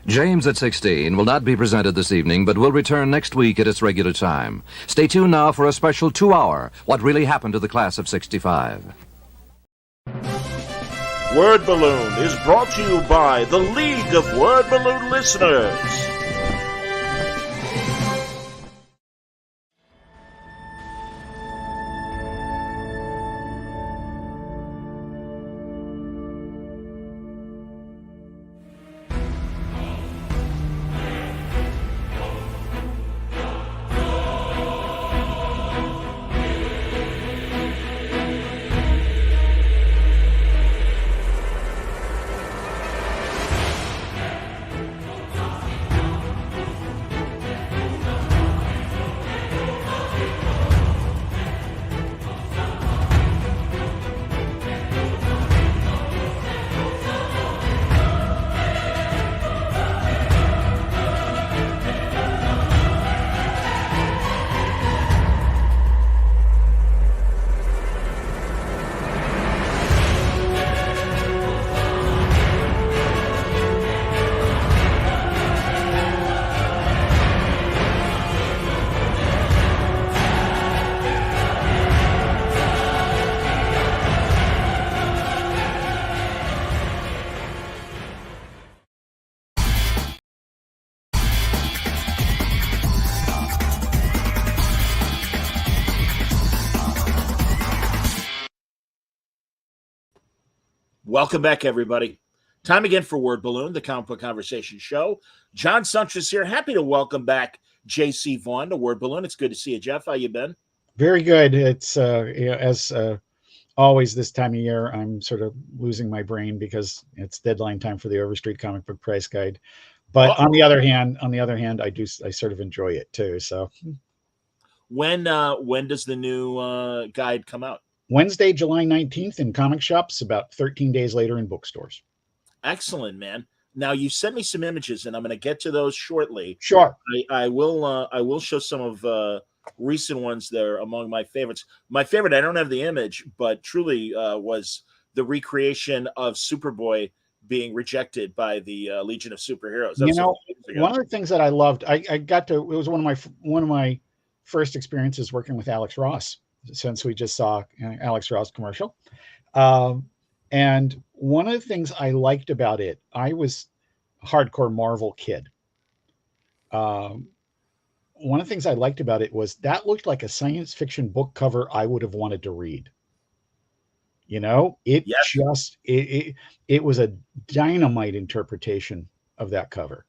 James at 16 will not be presented this evening, but will return next week at its regular time. Stay tuned now for a special 2-hour What Really Happened to the Class of 65. Word Balloon is brought to you by the League of Word Balloon Listeners. Welcome back, everybody. Time again for Word Balloon, the comic book conversation show. John Sanchez here. Happy to welcome back J.C. Vaughn to Word Balloon. It's good to see you, Jeff. How you been? Very good. It's as always this time of year, I'm sort of losing my brain because it's deadline time for the Overstreet comic book price guide. But on the other hand, I sort of enjoy it too. So when does the new guide come out? Wednesday, July 19th in comic shops, about 13 days later in bookstores. Excellent, man. Now you sent me some images, and I'm going to get to those shortly. Sure. I will show some of recent ones that are among my favorites. My favorite, I don't have the image, but truly was the recreation of Superboy being rejected by the Legion of Superheroes. You know, one of the things that I loved, I got to, it was one of my first experiences working with Alex Ross, since we just saw Alex Ross commercial. And one of the things I liked about it, I was a hardcore Marvel kid. One of the things I liked about it was that looked like a science fiction book cover I would have wanted to read. You know, it was a dynamite interpretation of that cover.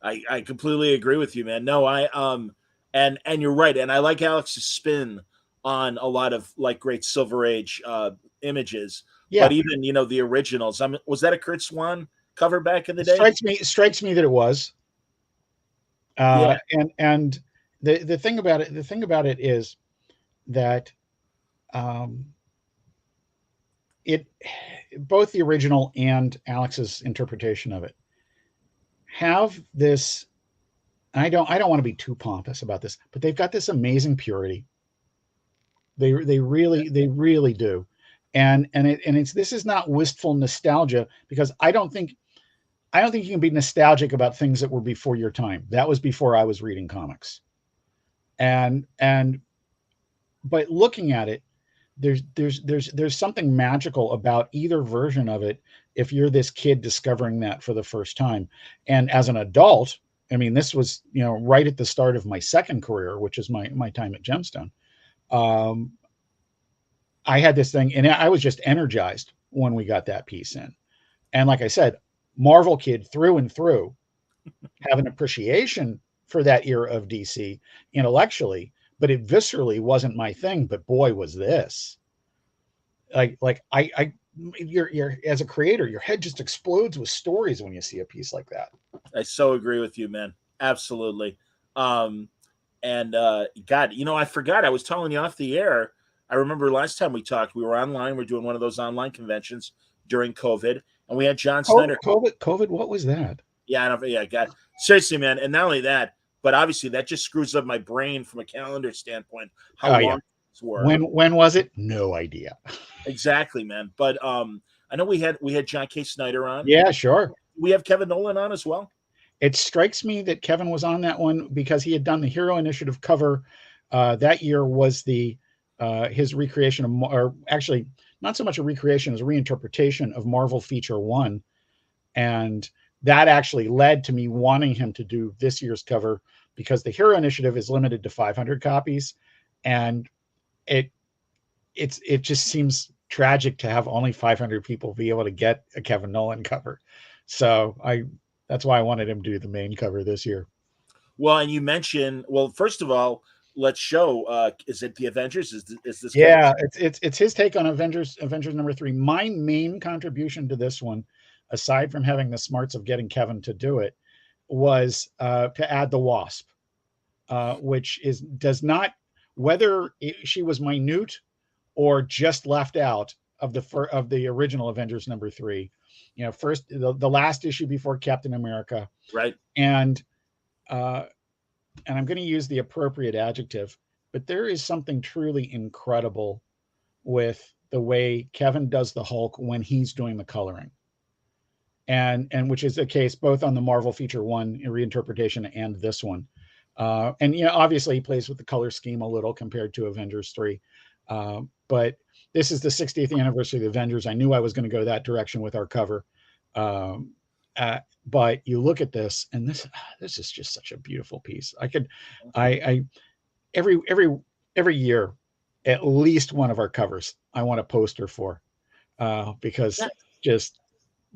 I completely agree with you, man. No, and you're right. And I like Alex's spin on a lot of like great Silver Age images. Yeah. But even, the originals. Was that a Kurt Swan cover back in the day? Strikes me that it was. And the thing about it is that both the original and Alex's interpretation of it have this. I don't want to be too pompous about this, but they've got this amazing purity. They really do. And this is not wistful nostalgia, because I don't think you can be nostalgic about things that were before your time. That was before I was reading comics. But looking at it, there's something magical about either version of it if you're this kid discovering that for the first time. And as an adult, I mean, this was, right at the start of my second career, which is my time at Gemstone. I had this thing, and I was just energized when we got that piece in. And like I said, Marvel kid through and through, have an appreciation for that era of DC intellectually, but it viscerally wasn't my thing. But boy, was this you're as a creator, your head just explodes with stories when you see a piece like that. I so agree with you, man. Absolutely. God, I forgot. I was telling you off the air. I remember last time we talked, we were online. We're doing one of those online conventions during COVID, and we had John Snyder. COVID. What was that? Yeah, God, seriously, man. And not only that, but obviously that just screws up my brain from a calendar standpoint. How long these were? When was it? No idea. Exactly, man. But I know we had John K. Snyder on. Yeah, sure. we have Kevin Nolan on as well? It strikes me that Kevin was on that one because he had done the Hero Initiative cover. That year was his recreation of, or actually not so much a recreation as a reinterpretation of Marvel Feature 1. And that actually led to me wanting him to do this year's cover because the Hero Initiative is limited to 500 copies. And it just seems tragic to have only 500 people be able to get a Kevin Nolan cover. So that's why I wanted him to do the main cover this year. Well, and you mentioned, well, first of all, let's show. Is it the Avengers? Is this? Yeah, it's his take on Avengers #3. My main contribution to this one, aside from having the smarts of getting Kevin to do it, was to add the Wasp, which does not, whether she was minute or just left out of the original Avengers #3. First the last issue before Captain America, right? And I'm going to use the appropriate adjective, but there is something truly incredible with the way Kevin does the Hulk when he's doing the coloring. And which is the case both on the Marvel Feature 1 reinterpretation and this one. And obviously he plays with the color scheme a little compared to Avengers 3. But this is the 60th anniversary of the Avengers. I knew I was going to go that direction with our cover. But you look at this, and this is just such a beautiful piece. Every year, at least one of our covers, I want a poster for, because just.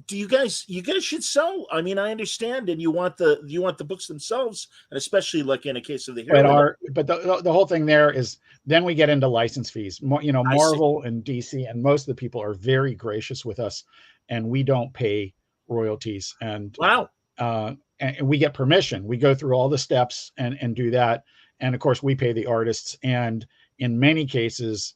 Do you guys should sell? I mean, I understand, and you want the books themselves, and especially like in a case of the Hero. But the whole thing there is then we get into license fees. Marvel and DC and most of the people are very gracious with us, and we don't pay royalties. And wow, and we get permission. We go through all the steps and do that, and of course we pay the artists. And in many cases,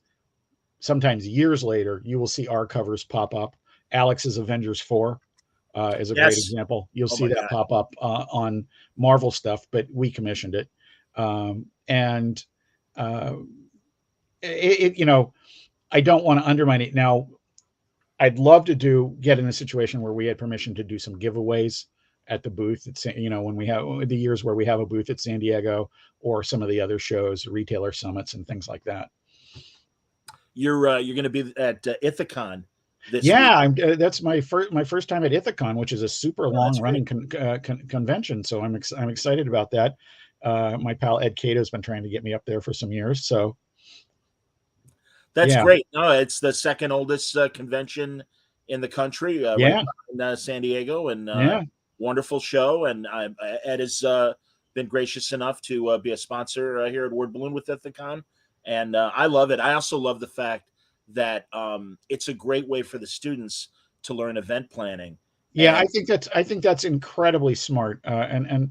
sometimes years later, you will see our covers pop up. Alex's Avengers 4 is a great example. You'll see that pop up on Marvel stuff, but we commissioned it. I don't want to undermine it. Now, I'd love to get in a situation where we had permission to do some giveaways at the booth. It's, when we have the years where we have a booth at San Diego or some of the other shows, retailer summits and things like that. You're going to be at Ithacon. That's my first time at Ithacon, which is a super long running convention. So I'm excited about that. My pal Ed Cato has been trying to get me up there for some years. So that's great. No, it's the second oldest convention in the country. Right in San Diego, and wonderful show. And Ed has been gracious enough to be a sponsor here at Word Balloon with Ithacon, and I love it. I also love the fact that it's a great way for the students to learn event planning. I think that's incredibly smart. I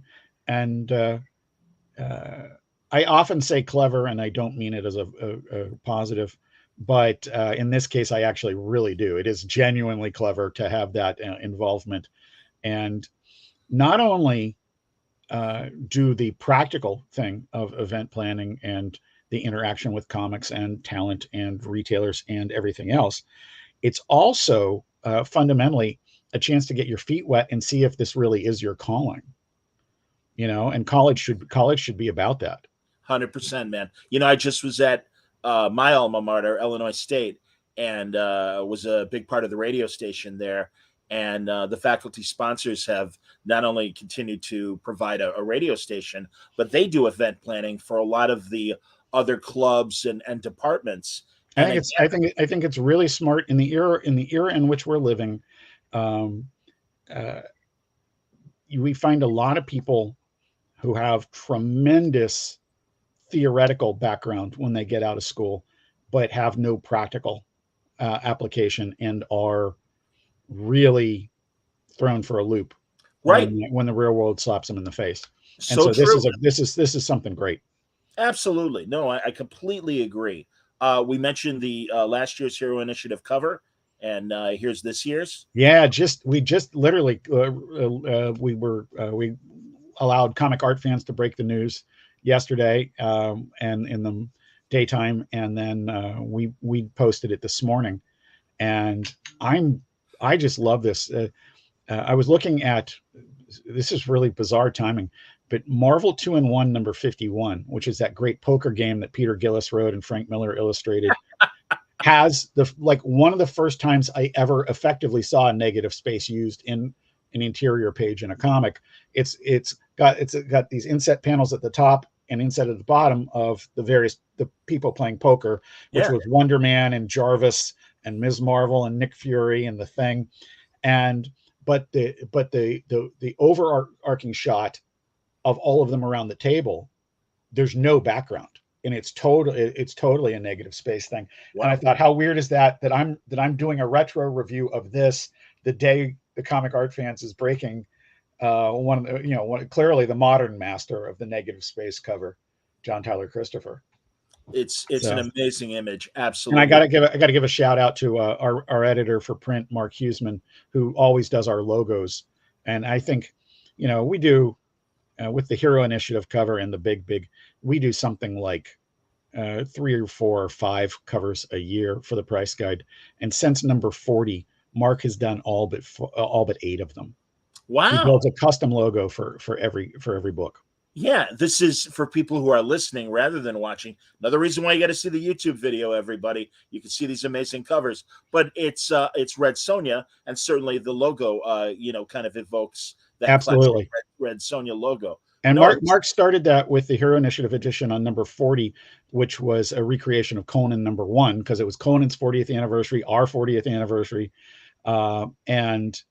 often say clever, and I don't mean it as a positive, but in this case, I actually really do. It is genuinely clever to have that involvement, and not only do the practical thing of event planning and the interaction with comics and talent and retailers and everything else. It's also fundamentally a chance to get your feet wet and see if this really is your calling. And college should be about that. 100%, man. I just was at my alma mater, Illinois State, and was a big part of the radio station there. And the faculty sponsors have not only continued to provide a radio station, but they do event planning for a lot of the other clubs and departments. I think it's really smart in the era in which we're living. We find a lot of people who have tremendous theoretical background when they get out of school, but have no practical application and are really thrown for a loop when the real world slaps them in the face. So this is something great. Absolutely. No, I completely agree. We mentioned the last year's Hero Initiative cover, and here's this year's. Yeah, we literally we allowed comic art fans to break the news yesterday, and in the daytime, and then we posted it this morning, and I just love this. I was looking at, this is really bizarre timing, but Marvel 2-in-1 number 51, which is that great poker game that Peter Gillis wrote and Frank Miller illustrated, has the like one of the first times I ever effectively saw a negative space used in an interior page in a comic. It's got these inset panels at the top and inset at the bottom of the people playing poker, which was Wonder Man and Jarvis and Ms. Marvel and Nick Fury and the Thing. And the overarching shot of all of them around the table, there's no background, and it's totally a negative space thing. Wow. And I thought, how weird is that I'm doing a retro review of this the day the Comic Art Fans is breaking clearly the modern master of the negative space cover, John Tyler Christopher. It's an amazing image, absolutely. And I gotta give a shout out to our editor for print, Mark Huseman, who always does our logos. And I think, we do with the Hero Initiative cover and the big, we do something like 3 or 4 or 5 covers a year for the price guide. And since number 40, Mark has done all but 8 of them. Wow! He builds a custom logo for every book. Yeah, this is for people who are listening rather than watching. Another reason why you got to see the YouTube video, everybody. You can see these amazing covers, but it's Red Sonja, and certainly the logo, kind of evokes that absolutely classic Red Sonja logo. And Mark started that with the Hero Initiative edition on number 40, which was a recreation of Conan number 1, because it was Conan's 40th anniversary, our 40th anniversary, and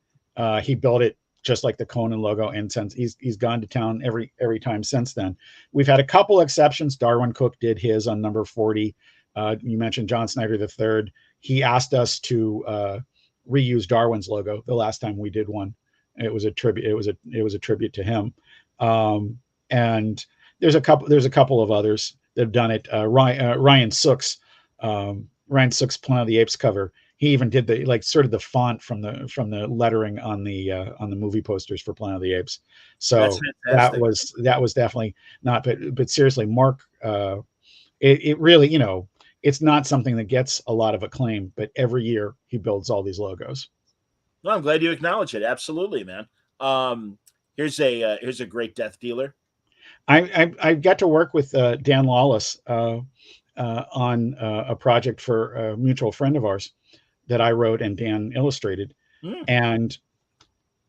he built it just like the Conan logo, and since he's gone to town every time since then. We've had a couple exceptions. Darwin Cook did his on number 40. You mentioned John Snyder III. He asked us to reuse Darwin's logo the last time we did one. It was a tribute. It was a tribute to him. And there's a couple of others that have done it. Ryan Sook's Planet of the Apes cover. He even did the font from the lettering on the movie posters for Planet of the Apes. So that was definitely not. But seriously, Mark, it really, it's not something that gets a lot of acclaim, but every year he builds all these logos. Well, I'm glad you acknowledge it. Absolutely, man. Here's a great death dealer. I got to work with Dan Lawless on a project for a mutual friend of ours that I wrote and Dan illustrated. And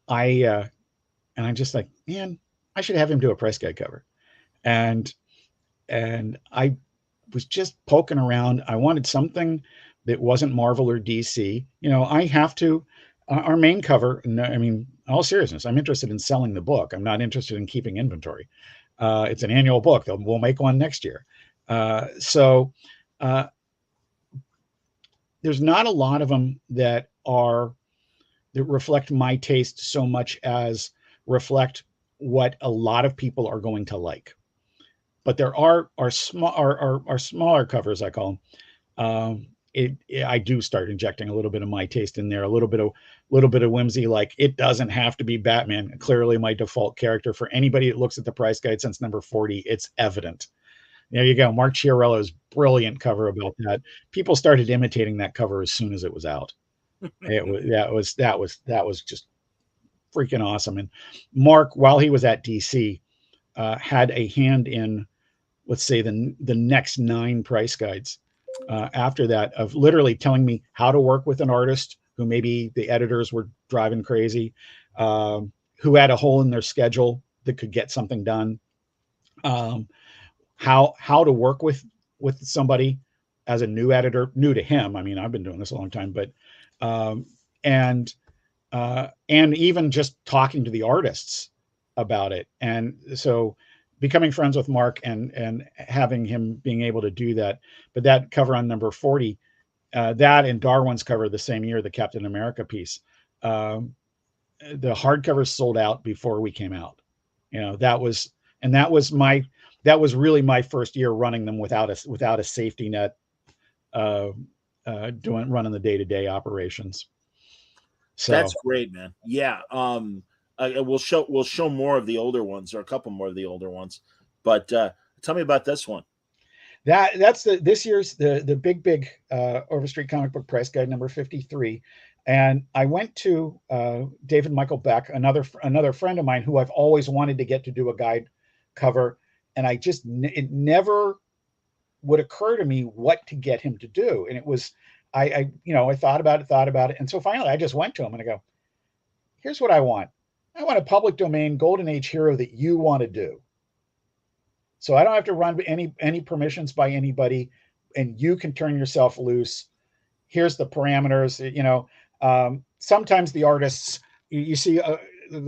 I'm just like, man, I should have him do a price guide cover. And I was just poking around. I wanted something that wasn't Marvel or DC. I have to, our main cover, I mean, in all seriousness, I'm interested in selling the book. I'm not interested in keeping inventory. It's an annual book. We'll make one next year. So there's not a lot of them that reflect my taste so much as reflect what a lot of people are going to like. But there are smaller covers, I call them. I do start injecting a little bit of my taste in there, a little bit of whimsy. Like, it doesn't have to be Batman. Clearly my default character. For anybody that looks at the price guide since number 40, it's evident. There you go. Mark Chiarello's brilliant cover about that. People started imitating that cover as soon as it was out. That was just freaking awesome. And Mark, while he was at DC, had a hand in, let's say, the next 9 price guides after that, of literally telling me how to work with an artist who maybe the editors were driving crazy, who had a hole in their schedule that could get something done. How to work with somebody as a new editor, new to him. I mean, I've been doing this a long time, but and even just talking to the artists about it. And so becoming friends with Mark and having him being able to do that. But that cover on number 40, that and Darwin's cover the same year, the Captain America piece, the hardcovers sold out before we came out. That was really my first year running them without a safety net, running the day-to-day operations. So that's great, man. Yeah. We'll show more of the older ones, or a couple more of the older ones, but tell me about this one. That's this year's the big Overstreet comic book price guide number 53. And I went to David Michael Beck, another friend of mine who I've always wanted to get to do a guide cover, and it never would occur to me what to get him to do. And it was I thought about it, and so finally I just went to him and I go, here's what I want. I want a public domain Golden Age hero that you want to do. So I don't have to run any permissions by anybody, and you can turn yourself loose. Here's the parameters. Sometimes the artists, you see,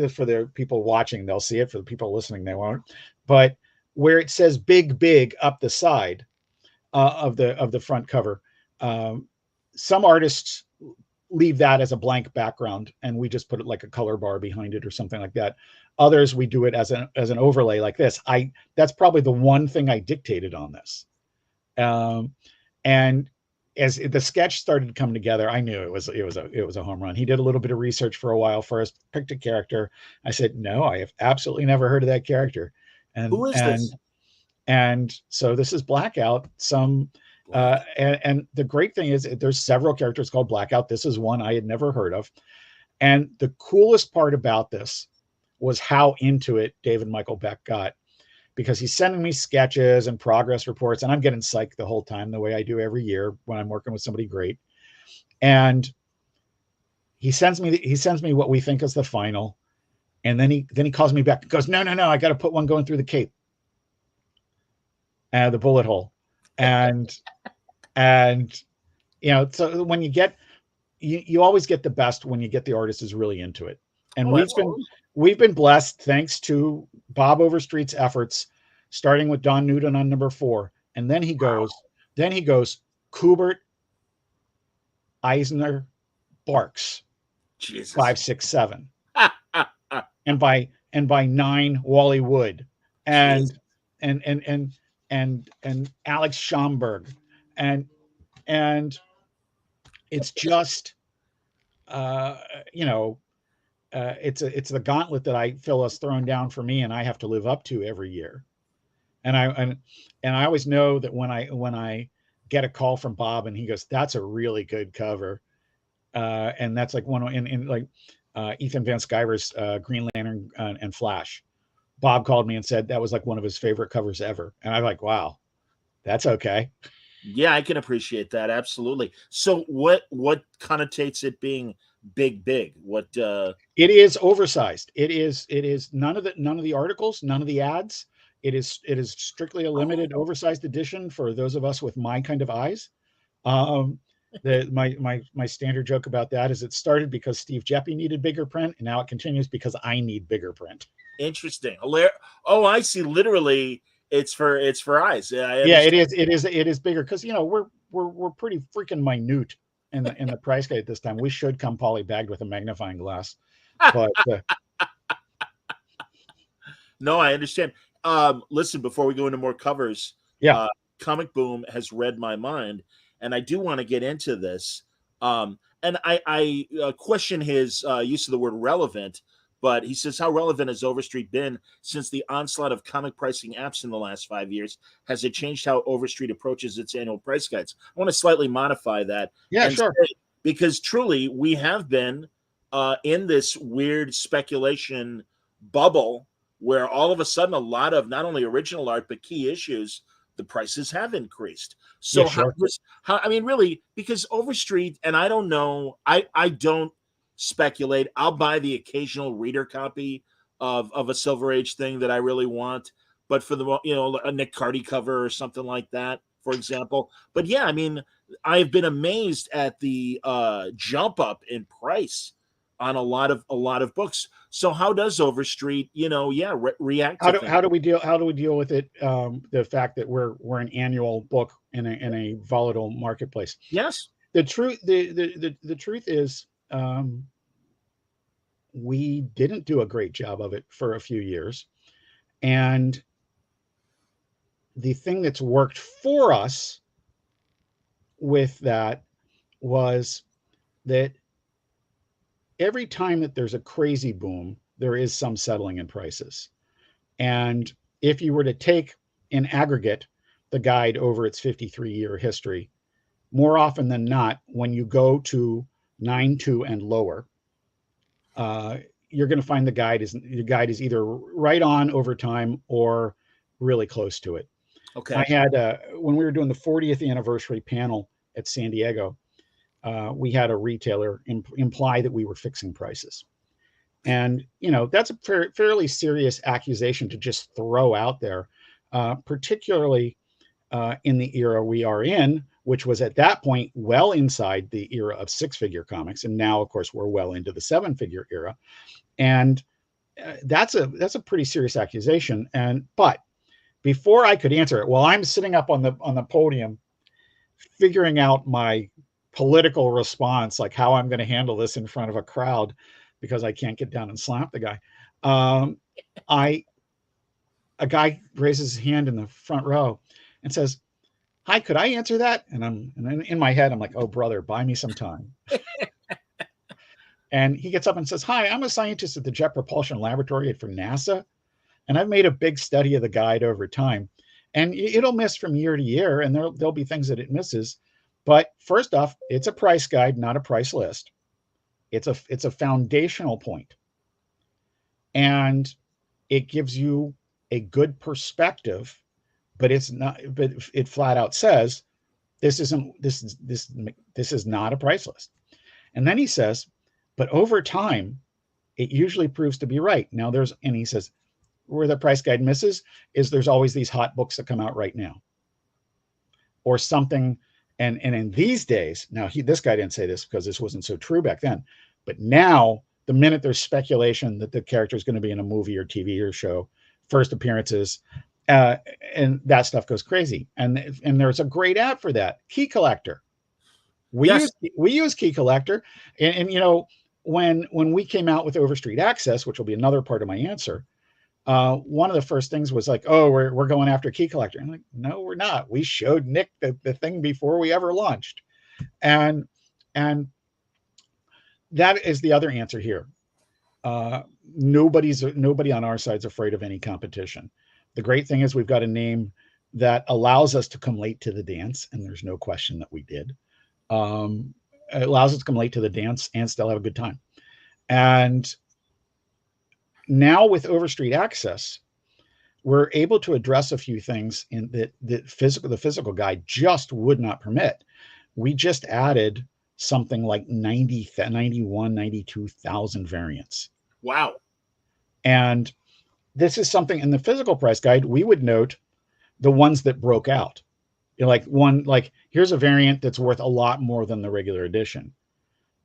for the people watching, they'll see it. For the people listening, they won't. But where it says big up the side of the front cover, some artists leave that as a blank background, and we just put it like a color bar behind it or something like that. Others, we do it as an overlay like this. That's probably the one thing I dictated on this. And as the sketch started to come together, I knew it was a home run. He did a little bit of research for a while first, picked a character. I said, no, I have absolutely never heard of that character. And who is this? And so this is Blackout. And the great thing is there's several characters called Blackout. This is one I had never heard of. And the coolest part about this was how into it David Michael Beck got, because he's sending me sketches and progress reports, and I'm getting psyched the whole time, the way I do every year when I'm working with somebody great. And he sends me what we think is the final, and then he calls me back and goes, no, I got to put one going through the cape, the bullet hole, and so when you get you always get the best when you get the artist is really into it. And we've been blessed, thanks to Bob Overstreet's efforts, starting with Don Newton on number 4. And then he goes Kubert, Eisner, Barks, Jesus. 5, 6, 7. and by 9, Wally Wood, and Alex Schomburg. And it's just it's the gauntlet that I feel is thrown down for me, and I have to live up to every year. And I always know that when I get a call from Bob and he goes, that's a really good cover, and that's like one in like Ethan Van Sciver's Green Lantern and Flash. Bob called me and said that was like one of his favorite covers ever, and I'm like, wow, that's okay. Yeah, I can appreciate that, absolutely. So what connotates it being big? What it is oversized. It is none of the articles, none of the ads. It is strictly a limited oversized edition for those of us with my kind of eyes. My standard joke about that is it started because Steve Jeppy needed bigger print, and now it continues because I need bigger print. Interesting. Oh, I see. Literally, it's for eyes. Yeah, it is bigger because we're pretty freaking minute in the price guide this time. We should come poly-bagged with a magnifying glass, but no, I understand. Listen, before we go into more covers, Comic Boom has read my mind, and I do want to get into this. And I question his use of the word relevant, but he says, how relevant has Overstreet been since the onslaught of comic pricing apps in the last 5 years? Has it changed how Overstreet approaches its annual price guides? I want to slightly modify that. Yeah, sure. Because truly, we have been in this weird speculation bubble where all of a sudden a lot of not only original art, but key issues, the prices have increased. So yeah, sure. I mean, really, because Overstreet, and I don't know, I don't speculate. I'll buy the occasional reader copy of a Silver Age thing that I really want, but for the a Nick Cardy cover or something like that, for example. But yeah, I mean, I've been amazed at the jump up in price on a lot of books. So how does Overstreet react to how do we deal with it, the fact that we're an annual book in a volatile marketplace? Yes, the truth is, we didn't do a great job of it for a few years. And the thing that's worked for us with that was that every time that there's a crazy boom, there is some settling in prices. And if you were to take in aggregate the guide over its 53-year history, more often than not, when you go to 9.2 and lower, you're going to find the guide is either right on over time or really close to it. Okay. I had when we were doing the 40th anniversary panel at San Diego, we had a retailer imply that we were fixing prices. And, that's a fairly serious accusation to just throw out there, particularly in the era we are in, which was at that point well inside the era of six-figure comics. And now, of course, we're well into the seven-figure era. And that's a pretty serious accusation. But before I could answer it, while I'm sitting up on the podium, figuring out my political response, like how I'm going to handle this in front of a crowd, because I can't get down and slap the guy. A guy raises his hand in the front row and says, "Hi, could I answer that?" And in my head, I'm like, "Oh, brother, buy me some time." And he gets up and says, "Hi, I'm a scientist at the Jet Propulsion Laboratory for NASA, and I've made a big study of the guide over time. And it'll miss from year to year, and there'll be things that it misses. But first off, it's a price guide, not a price list. It's a foundational point. And it gives you a good perspective, but it flat out says this is not a price list." And then he says, "But over time, it usually proves to be right." Now he says, where the price guide misses is there's always these hot books that come out right now or something. And in these days, now this guy didn't say this because this wasn't so true back then, but now the minute there's speculation that the character is going to be in a movie or TV or show, first appearances, and that stuff goes crazy. And there's a great app for that, Key Collector. We use Key Collector, and when we came out with Overstreet Access, which will be another part of my answer, one of the first things was like, "Oh, we're going after Key Collector." I'm like, "No, we're not. We showed Nick the thing before we ever launched," and that is the other answer here. Nobody on our side is afraid of any competition. The great thing is we've got a name that allows us to come late to the dance, and there's no question that we did. It allows us to come late to the dance and still have a good time. And now with Overstreet Access, we're able to address a few things in that the physical guide just would not permit. We just added something like 92,000 variants. Wow. And this is something in the physical price guide, we would note the ones that broke out. Here's a variant that's worth a lot more than the regular edition.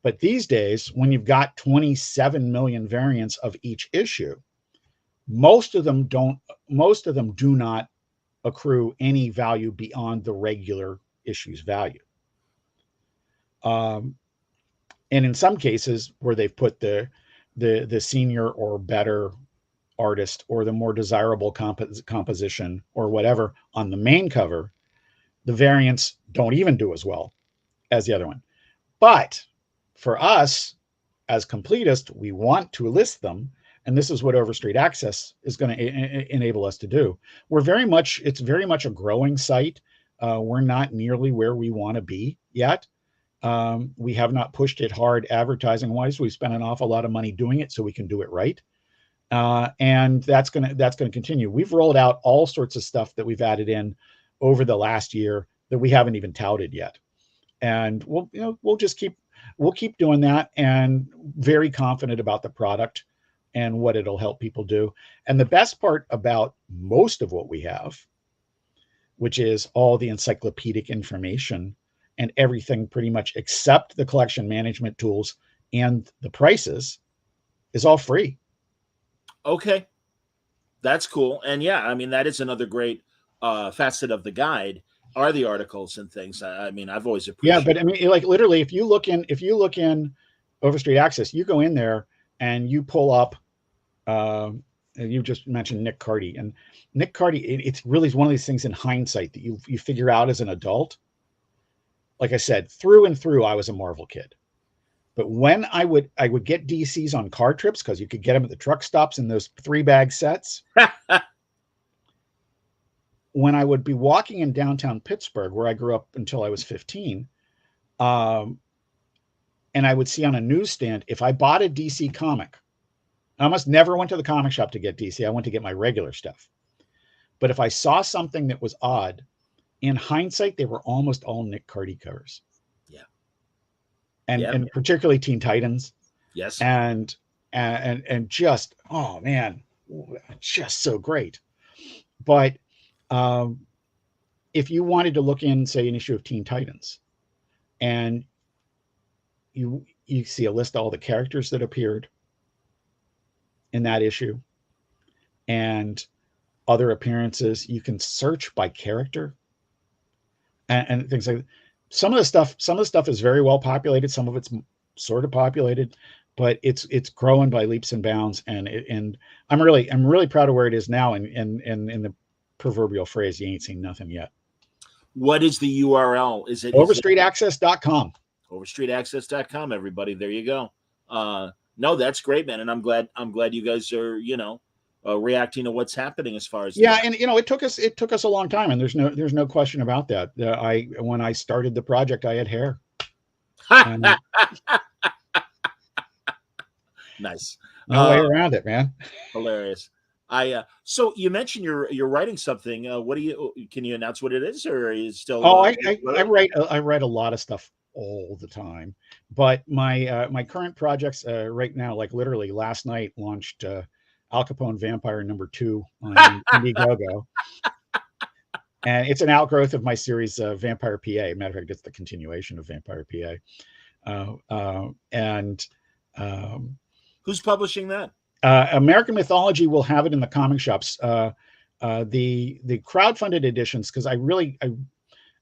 But these days, when you've got 27 million variants of each issue, most of them do not accrue any value beyond the regular issue's value. And in some cases where they've put the senior or better artist or the more desirable composition or whatever on the main cover, the variants don't even do as well as the other one. But for us as completists, we want to list them. And this is what Overstreet Access is going to enable us to do. It's very much a growing site. We're not nearly where we want to be yet. We have not pushed it hard advertising wise. We've spent an awful lot of money doing it so we can do it right. And that's going to continue. We've rolled out all sorts of stuff that we've added in over the last year that we haven't even touted yet. And we'll keep doing that, and very confident about the product and what it'll help people do. And the best part about most of what we have, which is all the encyclopedic information and everything pretty much except the collection management tools and the prices, is all free. Okay. That's cool. And yeah, I mean, that is another great facet of the guide are the articles and things. I mean, I've always appreciated. Yeah, but I mean, like literally, if you look in Overstreet Access, you go in there and you pull up. You just mentioned Nick Carty, and Nick Carty. It's really one of these things in hindsight that you figure out as an adult. Like I said, through and through, I was a Marvel kid. But when I would get DCs on car trips because you could get them at the truck stops in those 3-bag sets. when I would be walking in downtown Pittsburgh, where I grew up until I was 15, and I would see on a newsstand, if I bought a DC comic, I almost never went to the comic shop to get DC. I went to get my regular stuff. But if I saw something that was odd, in hindsight, they were almost all Nick Cardy covers. Yeah. And particularly Teen Titans. Yes. And just, oh man, just so great. But if you wanted to look in, say, an issue of Teen Titans, and you see a list of all the characters that appeared in that issue and other appearances, you can search by character and things like that. Some of the stuff is very well populated. Some of it's sort of populated, but it's growing by leaps and bounds. And I'm really proud of where it is now. And in the proverbial phrase, you ain't seen nothing yet. What is the URL? Is it Overstreetaccess.com? Overstreetaccess.com, everybody. There you go. No, that's great, man. And I'm glad you guys are, reacting to what's happening as far as and it took us a long time, and there's no question about that. When I started the project, I had hair. Nice. No way around it, man. Hilarious. So you mentioned you're writing something. Can you announce what it is, or are you still? I write a lot of stuff all the time, but my current projects right now, like literally last night, launched Al Capone Vampire #2 on Indiegogo. And it's an outgrowth of my series Vampire PA. Matter of fact, it's the continuation of Vampire PA. Who's publishing that? American Mythology will have it in the comic shops. The crowdfunded editions, because I really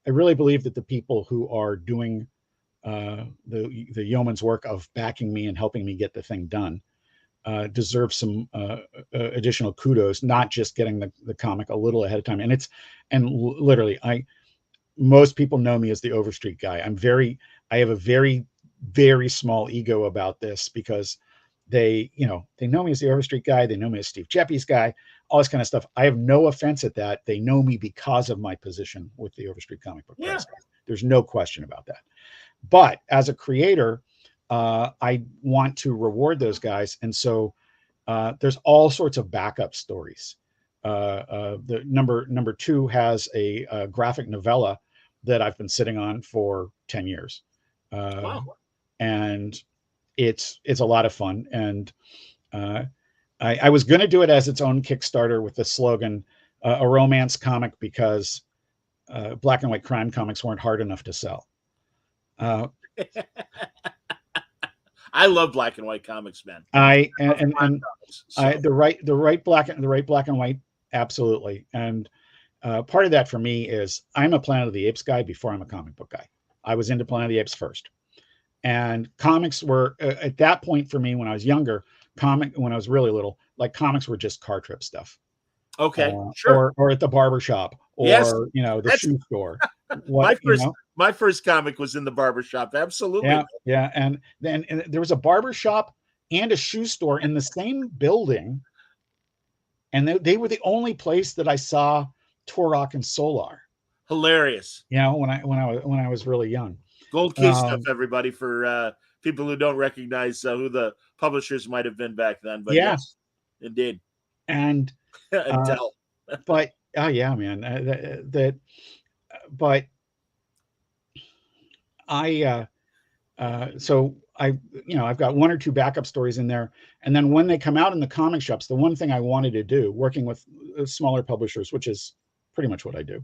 believe that the people who are doing the yeoman's work of backing me and helping me get the thing done deserve some additional kudos, not just getting the comic a little ahead of time. Most people know me as the Overstreet guy. I have a very, very small ego about this, because they know me as the Overstreet guy. They know me as Steve Geppe's guy, all this kind of stuff. I have no offense at that. They know me because of my position with the Overstreet comic book. Yeah. There's no question about that. But as a creator, I want to reward those guys. And so there's all sorts of backup stories. The number 2 has a graphic novella that I've been sitting on for 10 years. Wow. And it's a lot of fun. And I was going to do it as its own Kickstarter with the slogan, a romance comic, because black and white crime comics weren't hard enough to sell. I love black and white comics, man. The right black and white, absolutely. And part of that for me is I'm a Planet of the Apes guy before I'm a comic book guy. I was into Planet of the Apes first, and comics were at that point for me when I was younger. When I was really little, like comics were just car trip stuff. Okay, sure. Or at the barber shop, or yes, the shoe store. My first comic was in the barber shop. Absolutely. Yeah. And then there was a barber shop and a shoe store in the same building, and they were the only place that I saw Turok and Solar. Hilarious. When I was really young. Gold Key stuff, everybody, for people who don't recognize who the publishers might have been back then. But yes, indeed. And Dell. But yeah, man. But so I've got 1 or 2 backup stories in there, and then when they come out in the comic shops, the one thing I wanted to do, working with smaller publishers, which is pretty much what I do,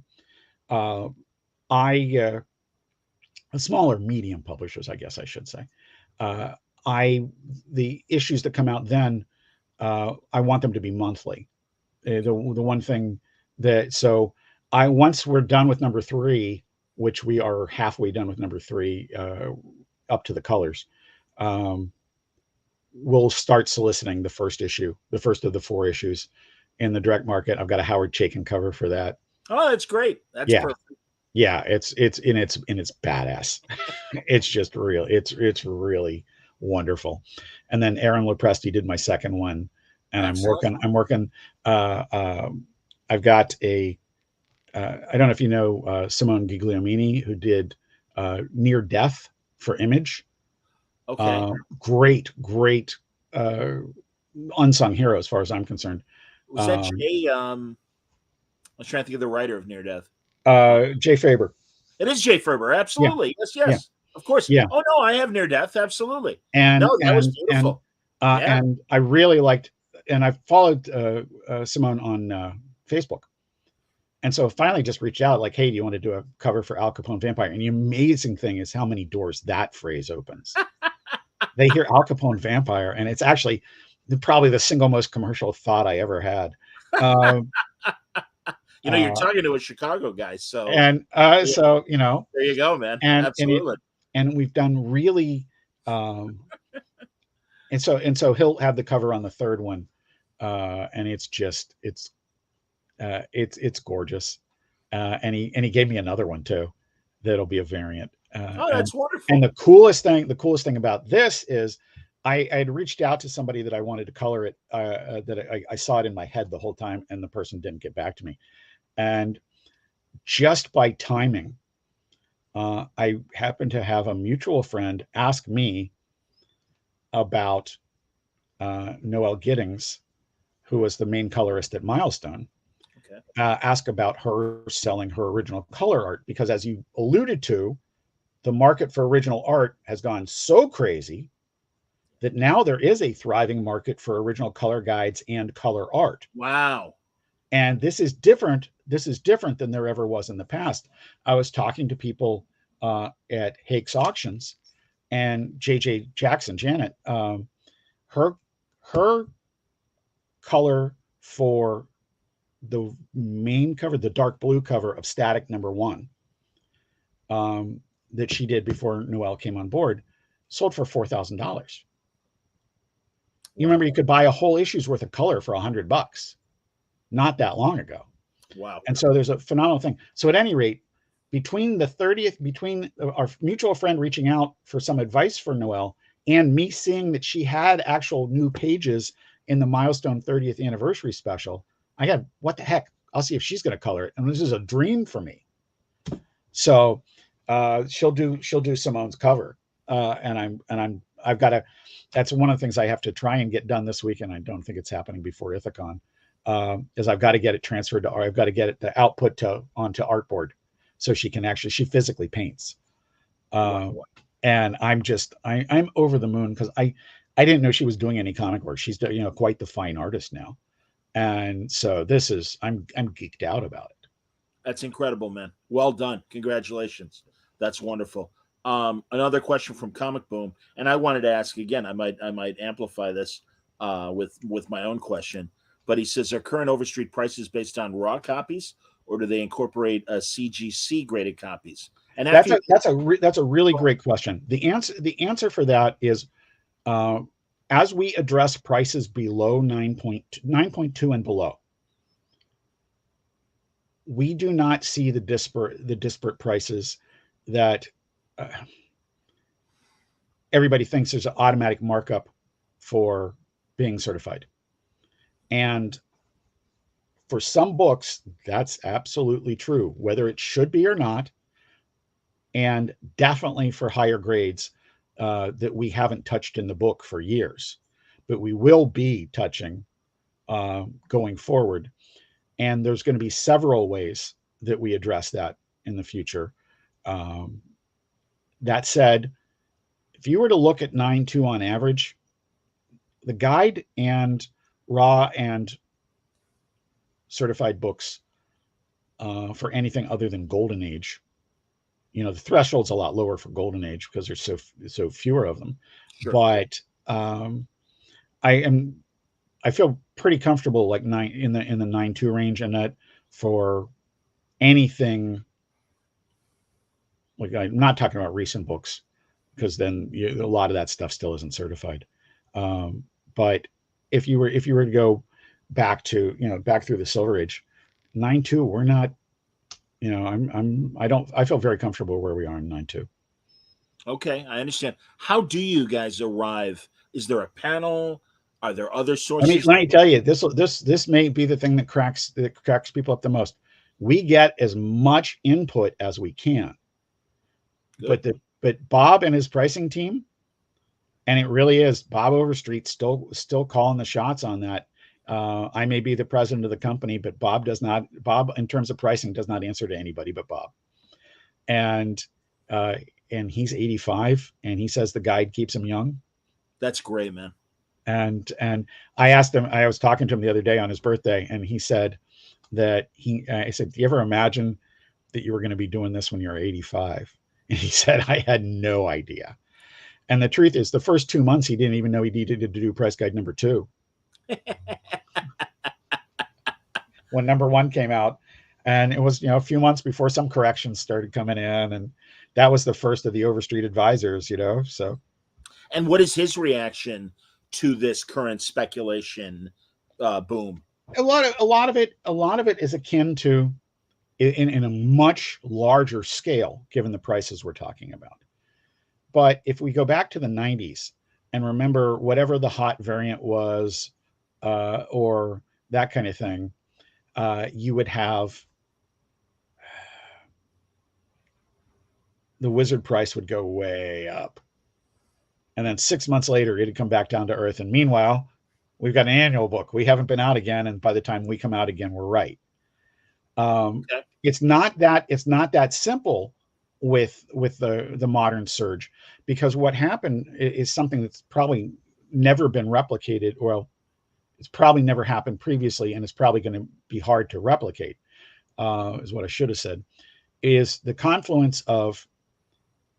smaller medium publishers, I guess I should say, the issues that come out then, I want them to be monthly. The one thing that once we're done with number 3, which we are halfway done with number 3, up to the colors, we'll start soliciting the first issue, the first of the 4 issues in the direct market. I've got a Howard Chaykin cover for that. Oh, that's great. That's perfect. Yeah, it's badass. It's just real. It's really wonderful. And then Aaron Lopresti did my second one, and excellent. I'm working. I've got I don't know if you know Simone Gigliomini, who did Near Death for Image. Okay. Great unsung hero as far as I'm concerned. Was that Jay? I was trying to think of the writer of Near Death. Jay Faber. It is Jay Faber. Yeah, Absolutely. Yes, yeah, yes. Of course. yeah. Oh no, I have Near Death. Absolutely. And No, that was beautiful. Yeah. and I really liked, and I followed Simone on Facebook. And so finally just reached out like, hey, do you want to do a cover for Al Capone Vampire? And the amazing thing is how many doors that phrase opens. They hear Al Capone Vampire, and it's actually probably the single most commercial thought I ever had. You're talking to a Chicago guy, so so you know, there you go, man. and Absolutely. And we've done really, and so he'll have the cover on the third one, and it's gorgeous, and he gave me another one too, that'll be a variant. That's wonderful. And the coolest thing about this is, I had reached out to somebody that I wanted to color it, that I saw it in my head the whole time, and the person didn't get back to me, and just by timing, I happened to have a mutual friend ask me about Noelle Giddings, who was the main colorist at Milestone. Okay. Ask about her selling her original color art, because as you alluded to, the market for original art has gone so crazy that now there is a thriving market for original color guides and color art. Wow. And this is different. This is different than there ever was in the past. I was talking to people at Hakes Auctions, and JJ Jackson, Janet, her color for the main cover, the dark blue cover of Static #1, that she did before Noelle came on board, sold for $4,000. You remember you could buy a whole issue's worth of color for $100 not that long ago. Wow. And so there's a phenomenal thing. So at any rate, between the 30th, between our mutual friend reaching out for some advice for Noelle and me seeing that she had actual new pages in the Milestone 30th anniversary special, I had, what the heck? I'll see if she's going to color it. And this is a dream for me. So she'll do Simone's cover. I've got to, that's one of the things I have to try and get done this week. And I don't think it's happening before Ithacon, is I've got to get it transferred to, or I've got to get it the output onto Artboard, so she can actually, she physically paints. And I'm over the moon, because I didn't know she was doing any comic work. She's, quite the fine artist now. And so this is, I'm geeked out about it. That's incredible, man. Well done. Congratulations. That's wonderful. Another question from Comic Boom, and I wanted to ask again, I might amplify this with my own question, but he says, are current Overstreet prices based on raw copies, or do they incorporate CGC graded copies? And that's a really great question. The answer for that is, as we address prices below 9.2 and below, we do not see the disparate prices that everybody thinks there's an automatic markup for being certified. And for some books, that's absolutely true, whether it should be or not. And definitely for higher grades that we haven't touched in the book for years, but we will be touching going forward. And there's going to be several ways that we address that in the future. That said, if you were to look at 9.2 on average, the guide and raw and certified books for anything other than Golden Age, the threshold's a lot lower for Golden Age because there's so fewer of them. Sure. But I feel pretty comfortable like in the 9.2 range, and that for anything, like, I'm not talking about recent books, because then a lot of that stuff still isn't certified. But if you were to go back to back through the Silver Age, 9.2, we're not. I feel very comfortable where we are in 9.2. Okay, I understand. How do you guys arrive? Is there a panel? Are there other sources? Let me tell you, this may be the thing that cracks people up the most. We get as much input as we can. Good. But Bob and his pricing team, and it really is Bob Overstreet still calling the shots on that. I may be the president of the company, but Bob does not. Bob, in terms of pricing, does not answer to anybody but Bob. And he's 85, and he says the guide keeps him young. That's great, man. And I asked him. I was talking to him the other day on his birthday, and he said that I said, "Do you ever imagine that you were going to be doing this when you're 85?" And he said, "I had no idea." And the truth is, the first 2 months, he didn't even know he needed to do price guide number 2. When number 1 came out, and it was, a few months before some corrections started coming in, and that was the first of the Overstreet advisors, so. And what is his reaction to this current speculation boom? A lot of it is akin to in a much larger scale, given the prices we're talking about. But if we go back to the 90s and remember whatever the hot variant was, or that kind of thing, you would have the Wizard price would go way up. And then 6 months later, it'd come back down to earth. And meanwhile, we've got an annual book. We haven't been out again. And by the time we come out again, we're right. Okay. It's not that simple with the modern surge, because what happened is something that's probably never been replicated. Well, it's probably never happened previously, and it's probably going to be hard to replicate, is what I should have said, is the confluence of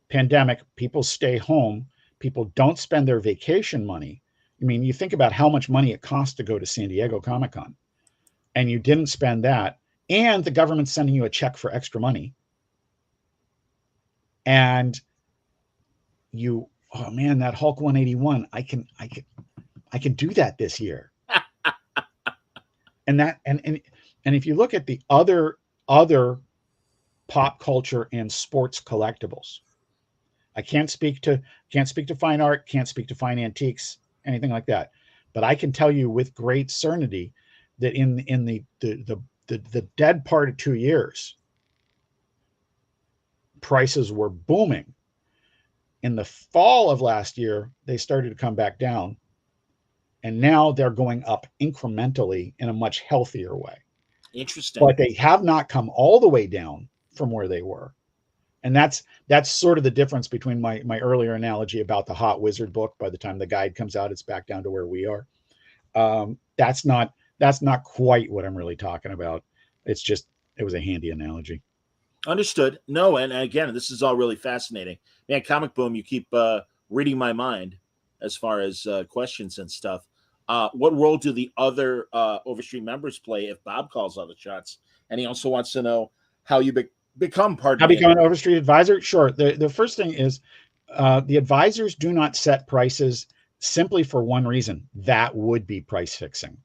pandemic, people stay home, people don't spend their vacation money. I mean, you think about how much money it costs to go to San Diego Comic-Con, and you didn't spend that, and the government's sending you a check for extra money. And you, oh man, that Hulk 181, I can do that this year. And if you look at the other pop culture and sports collectibles, I can't speak to fine art, can't speak to fine antiques, anything like that. But I can tell you with great certainty that in the dead part of 2 years, prices were booming. In the fall of last year, they started to come back down, and now they're going up incrementally in a much healthier way. Interesting. But they have not come all the way down from where they were. And that's sort of the difference between my earlier analogy about the Hot Wizard book. By the time the guide comes out, it's back down to where we are. That's not quite what I'm really talking about. It's just, it was a handy analogy. Understood. No, and again, this is all really fascinating. Man, Comic Boom, you keep reading my mind as far as questions and stuff. What role do the other Overstreet members play if Bob calls all the shots? And he also wants to know how you become part of an Overstreet advisor. Sure. The first thing is the advisors do not set prices simply for one reason. That would be price fixing.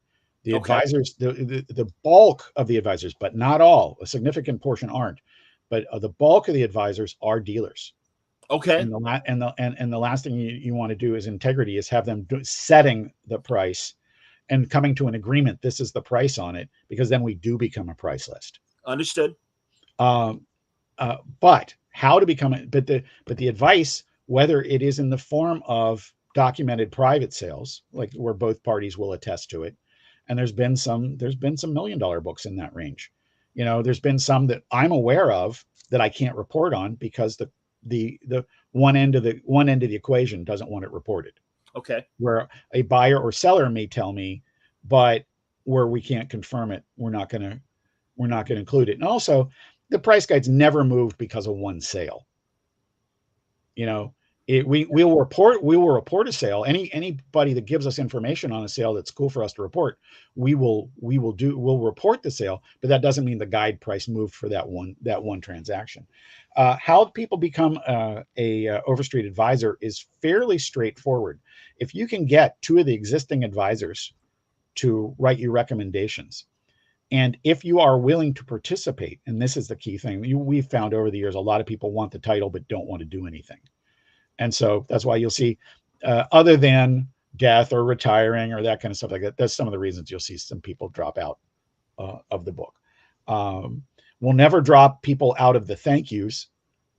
The advisors, the bulk of the advisors, but not all, a significant portion aren't, but the bulk of the advisors are dealers. Okay. And the last thing you want to do is integrity, is have them setting the price and coming to an agreement. This is the price on it, because then we do become a price list. Understood. But how to become it? But the advice, whether it is in the form of documented private sales, like where both parties will attest to it, and there's been some $1 million books in that range. There's been some that I'm aware of that I can't report on because the one end of the equation doesn't want it reported. Okay. Where a buyer or seller may tell me, but where we can't confirm it, we're not going to include it. And also, the price guides never moved because of one sale. We will report a sale. Anybody that gives us information on a sale that's cool for us to report, we'll report the sale, but that doesn't mean the guide price moved for that one transaction. How people become a Overstreet advisor is fairly straightforward. If you can get 2 of the existing advisors to write you recommendations, and if you are willing to participate, and this is the key thing, we've found over the years, a lot of people want the title but don't want to do anything. And so that's why you'll see, other than death or retiring or that kind of stuff like that, that's some of the reasons you'll see some people drop out of the book. We'll never drop people out of the thank yous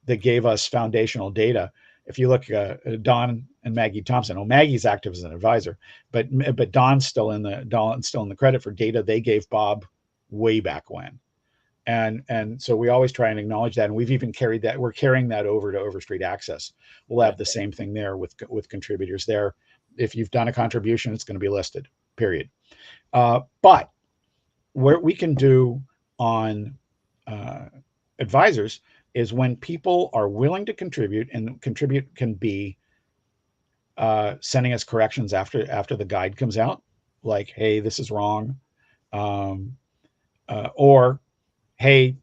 that gave us foundational data. If you look at Don and Maggie Thompson, well, Maggie's active as an advisor, but Don's still in the credit for data they gave Bob way back when. And so we always try and acknowledge that. And we've even carried that. We're carrying that over to Overstreet Access. We'll have the same thing there with contributors there. If you've done a contribution, it's going to be listed, period. But what we can do on advisors is when people are willing to contribute, and contribute can be sending us corrections after the guide comes out, like, hey, this is wrong, or hey,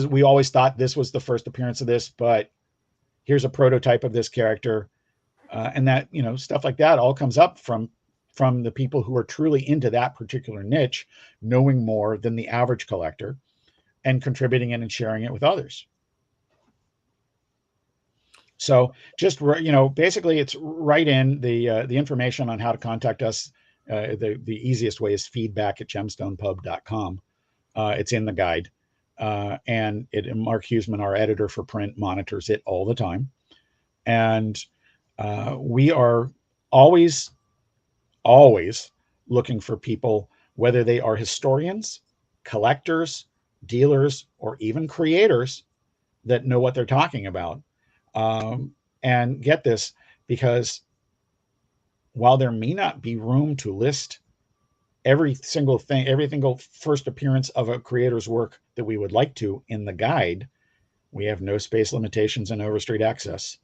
we always thought this was the first appearance of this, but here's a prototype of this character, and that, stuff like that all comes up from the people who are truly into that particular niche, knowing more than the average collector, and contributing it and sharing it with others. So just, basically it's right in the information on how to contact us. The easiest way is feedback@gemstonepub.com. It's in the guide. And Mark Huseman, our editor for print, monitors it all the time. And we are always looking for people, whether they are historians, collectors, dealers, or even creators, that know what they're talking about. And get this, because while there may not be room to list every single first appearance of a creator's work that we would like to in the guide, we have no space limitations in Overstreet Access.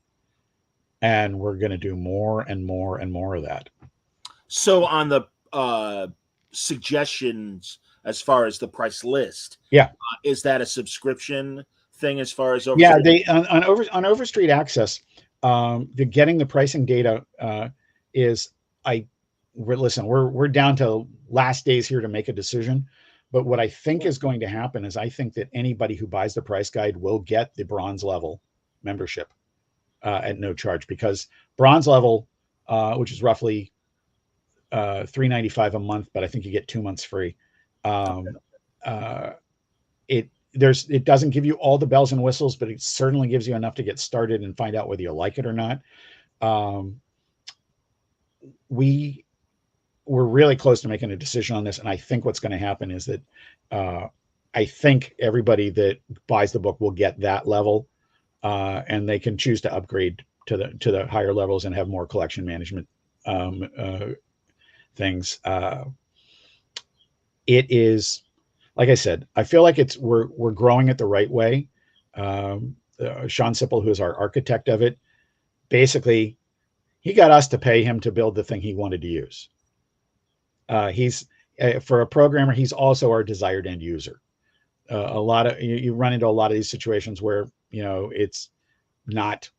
And we're going to do more and more and more of that. So on the suggestions as far as the price list, is that a subscription thing as far as Overstreet? On Overstreet Access, getting the pricing data we're down to last days here to make a decision. But what I think is going to happen is I think that anybody who buys the price guide will get the bronze level membership at no charge, because bronze level, which is roughly $3.95 a month, but I think you get 2 months free. It doesn't give you all the bells and whistles, but it certainly gives you enough to get started and find out whether you like it or not. We're really close to making a decision on this, and I think what's going to happen is that I think everybody that buys the book will get that level, and they can choose to upgrade to the higher levels and have more collection management things. It is, like I said, I feel like we're growing it the right way. Sean Sipple, who is our architect of it, basically, he got us to pay him to build the thing he wanted to use. He's for a programmer, he's also our desired end user. A lot of you run into a lot of these situations where it's not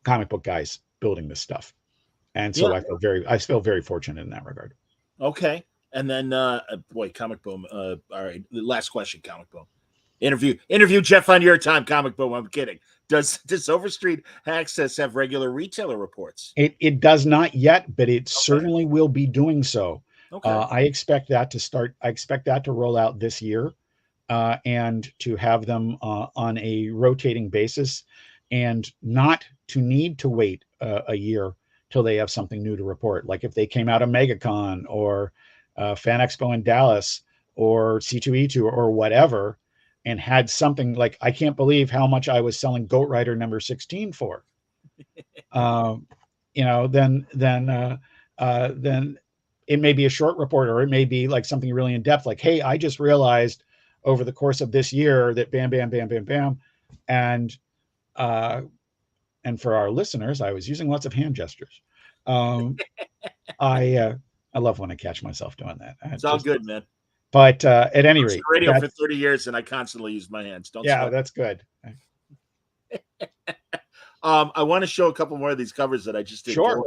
comic book guys building this stuff, and so I feel very fortunate in that regard. Okay, and then Comic Boom. All right, last question, Comic Boom. Interview Jeff on your time, Comic Boom. I'm kidding. Does Overstreet Access have regular retailer reports? It does not yet, but it certainly will be doing so. Okay. I expect that to start. I expect that to roll out this year, and to have them on a rotating basis, and not to need to wait a year till they have something new to report. Like if they came out of MegaCon or Fan Expo in Dallas or C2E2 or whatever, and had something like, I can't believe how much I was selling Goat Rider number 16 for, then it may be a short report, or it may be like something really in depth, like, hey, I just realized over the course of this year that bam, bam, bam, bam, bam. And for our listeners, I was using lots of hand gestures. I love when I catch myself doing that. It's all good, man. But at any rate, radio for 30 years, and I constantly use my hands. That's good. I want to show a couple more of these covers that I just did. Sure.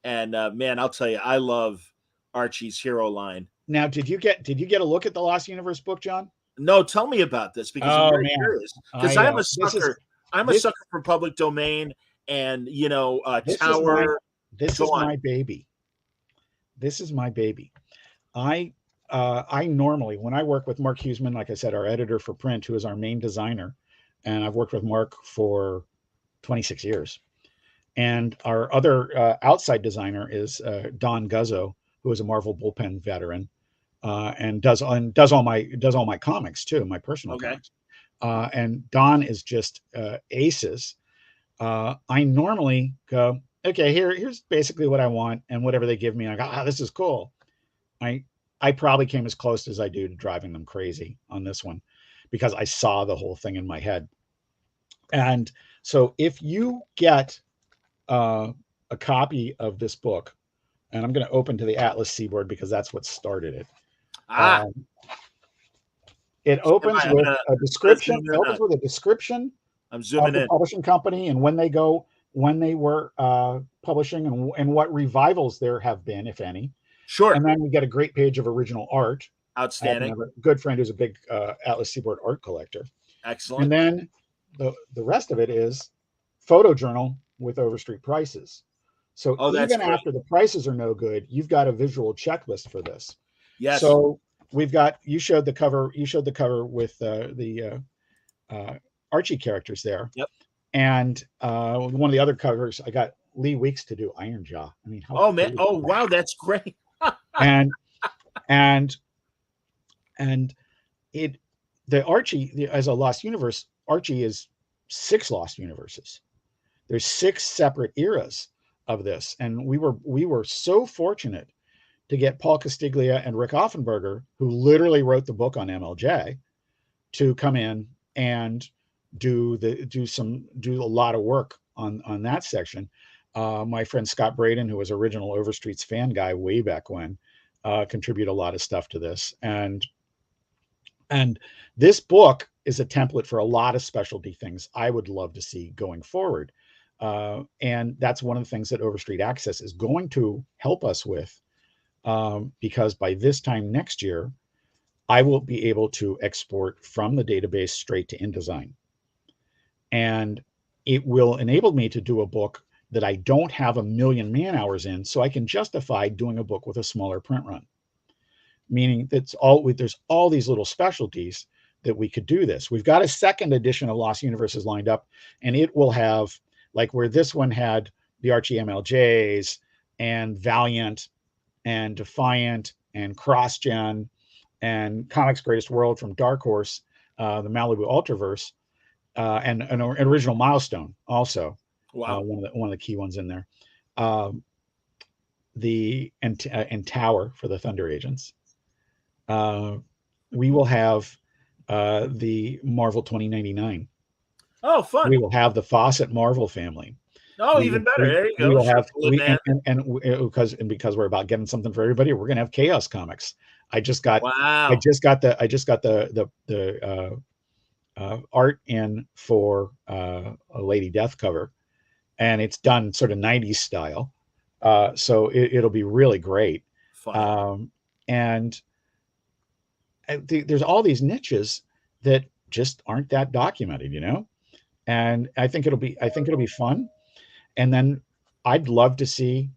And man, I'll tell you, I love Archie's hero line. Now, did you get a look at the Lost Universe book, John? No, tell me about this, because I'm very curious. Because I'm a sucker. I'm a sucker for public domain, and Tower. This is my baby. This is my baby. I I normally, when I work with Mark Huseman, like I said, our editor for print, who is our main designer, and I've worked with Mark for 26 years. And our other outside designer is Don Guzzo, who is a Marvel bullpen veteran, and does all my comics too, my personal Okay. comics. And Don is just aces. I normally go, okay, here's basically what I want, and whatever they give me, I go, this is cool. I probably came as close as I do to driving them crazy on this one, because I saw the whole thing in my head. And so if you get a copy of this book, and I'm going to open to the Atlas Seaboard because that's what started it. It opens with a description. It opens with a description I'm of zooming the in. publishing company and when they were publishing, and what revivals there have been, if any. Sure. And then we get a great page of original art. Outstanding. I have a good friend who's a big Atlas Seaboard art collector. Excellent. And then the rest of it is photojournal with Overstreet prices. So even after the prices are no good, you've got a visual checklist for this. Yes. So we've got, you showed the cover with the Archie characters there. Yep. And one of the other covers, I got Lee Weeks to do Iron Jaw. I mean, oh man, oh wow, that's great. and the Archie as a Lost Universe, Archie is 6 Lost Universes. There's 6 separate eras of this, and we were so fortunate to get Paul Castiglia and Rick Offenberger, who literally wrote the book on MLJ, to come in and do a lot of work on that section. My friend Scott Braden, who was original Overstreet's fan guy way back when, contributed a lot of stuff to this, and this book is a template for a lot of specialty things I would love to see going forward. And that's one of the things that Overstreet Access is going to help us with, because by this time next year, I will be able to export from the database straight to InDesign. And it will enable me to do a book that I don't have 1 million man hours in, so I can justify doing a book with a smaller print run. Meaning there's all these little specialties that we could do this. We've got a second edition of Lost Universes lined up, and it will have, like where this one had the Archie MLJs and Valiant and Defiant and CrossGen and Comics Greatest World from Dark Horse, the Malibu Ultraverse, and an original Milestone also. Wow. One of the key ones in there. And Tower for the Thunder Agents. We will have the Marvel 2099. Oh, fun. We will have the Fawcett Marvel family. Oh, even better. There you go. We will have because we're about getting something for everybody, we're going to have Chaos Comics. I just got the art in for a Lady Death cover, and it's done sort of 90s style. So it'll be really great. And there's all these niches that just aren't that documented, and I think it'll be fun. And then I'd love to see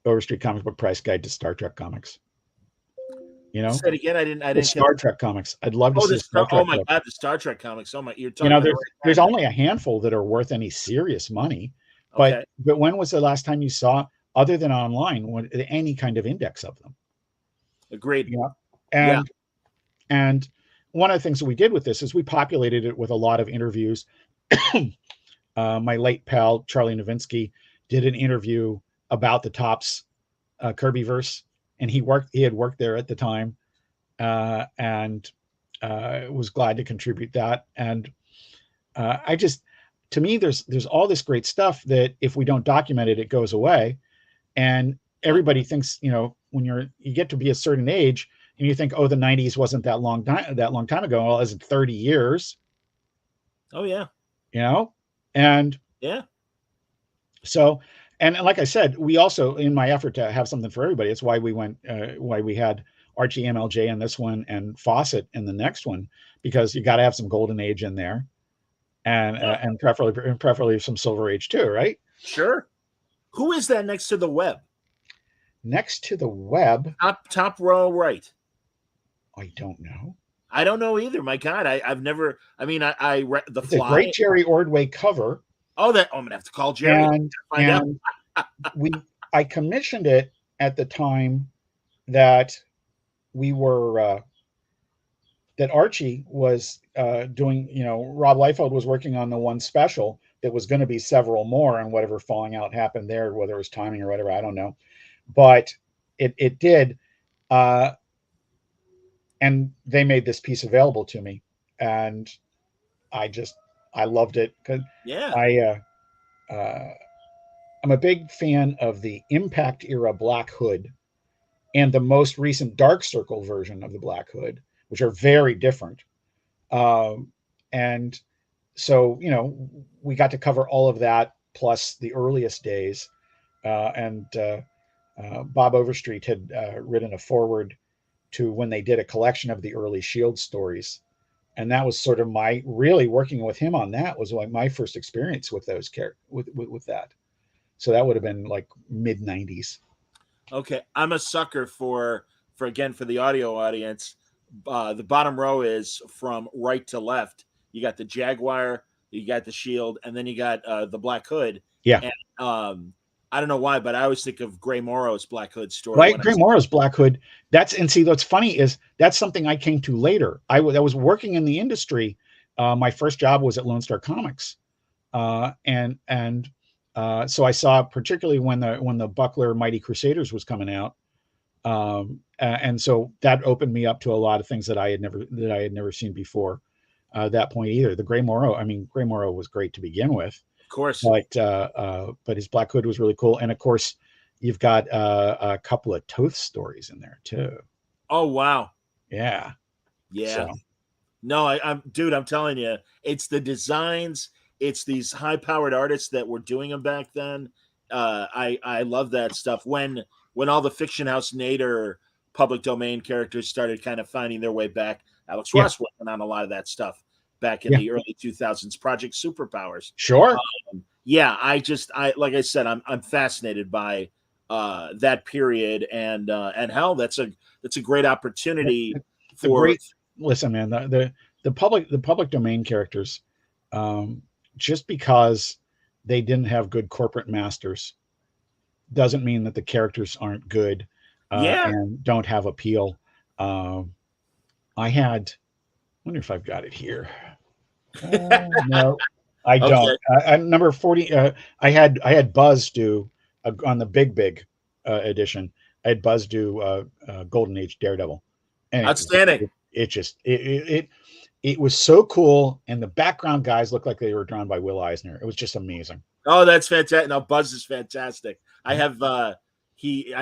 Overstreet Comic Book Price Guide to Star Trek comics. Say it again. I didn't. Star Trek comics. I'd love to see Star Trek. Oh my God, the Star Trek comics. Oh my, you're talking. There's only a handful that are worth any serious money. But when was the last time you saw, other than online, any kind of index of them? Agreed. Yeah. And one of the things that we did with this is we populated it with a lot of interviews. My late pal Charlie Novinsky did an interview about the Topps Kirbyverse, and he had worked there at the time, and was glad to contribute that. And to me, there's all this great stuff that if we don't document it, it goes away. And everybody thinks, when you get to be a certain age and you think, oh, the 90s wasn't that long time ago. Well, it's 30 years. Oh yeah. And yeah. So, and like I said, we also, in my effort to have something for everybody, it's why we had Archie MLJ in this one and Fawcett in the next one, because you got to have some Golden Age in there, and preferably some Silver Age too, right? Sure. Who is that next to the web? next to the web. Top row right. I don't know. I don't know either. My God, I've never. I mean, I read The It's a Fly. great Jerry Ordway cover. Oh, I'm gonna have to call Jerry And find out. I commissioned it at the time that we were that Archie was doing. Rob Liefeld was working on the one special that was going to be several more, and whatever falling out happened there, whether it was timing or whatever, I don't know. But it did, and they made this piece available to me, and I loved it because Yeah. I'm a big fan of the Impact era Black Hood and the most recent Dark Circle version of the Black Hood, which are very different. And so, we got to cover all of that plus the earliest days. And Bob Overstreet had written a forward to when they did a collection of the early Shield stories. And that was sort of really working with him on that was like my first experience with those with that. So that would have been like mid 90s. Okay, I'm a sucker for the audio audience. The bottom row is from right to left. You got the Jaguar, you got the Shield, and then you got the Black Hood. Yeah. And I don't know why, but I always think of Gray Morrow's Black Hood story. Right, Gray Morrow's Black Hood. What's funny is that's something I came to later. I was working in the industry. My first job was at Lone Star Comics, and so I saw particularly when the Buckler Mighty Crusaders was coming out, and so that opened me up to a lot of things that I had never seen before. That point either. The Gray Morrow was great to begin with. Of course, but his Black Hood was really cool, and of course, you've got a couple of Toth stories in there too. Oh wow, yeah. So. No, I'm telling you, it's the designs. It's these high-powered artists that were doing them back then. I love that stuff. When all the Fiction House Nader public domain characters started kind of finding their way back, Alex Ross working on a lot of that stuff back in the early 2000s. Project Superpowers. Sure. I like I said, I'm fascinated by that period, and hell, that's a great opportunity for. Listen, man, the public domain characters. Just because they didn't have good corporate masters doesn't mean that the characters aren't good and don't have appeal. I wonder if I've got it here. No, I don't. Number 40. I had Buzz do on the big edition. I had Buzz do Golden Age Daredevil. And outstanding. It was so cool, and the background guys looked like they were drawn by Will Eisner. It was just amazing. Oh, that's fantastic! No, Buzz is fantastic. I have I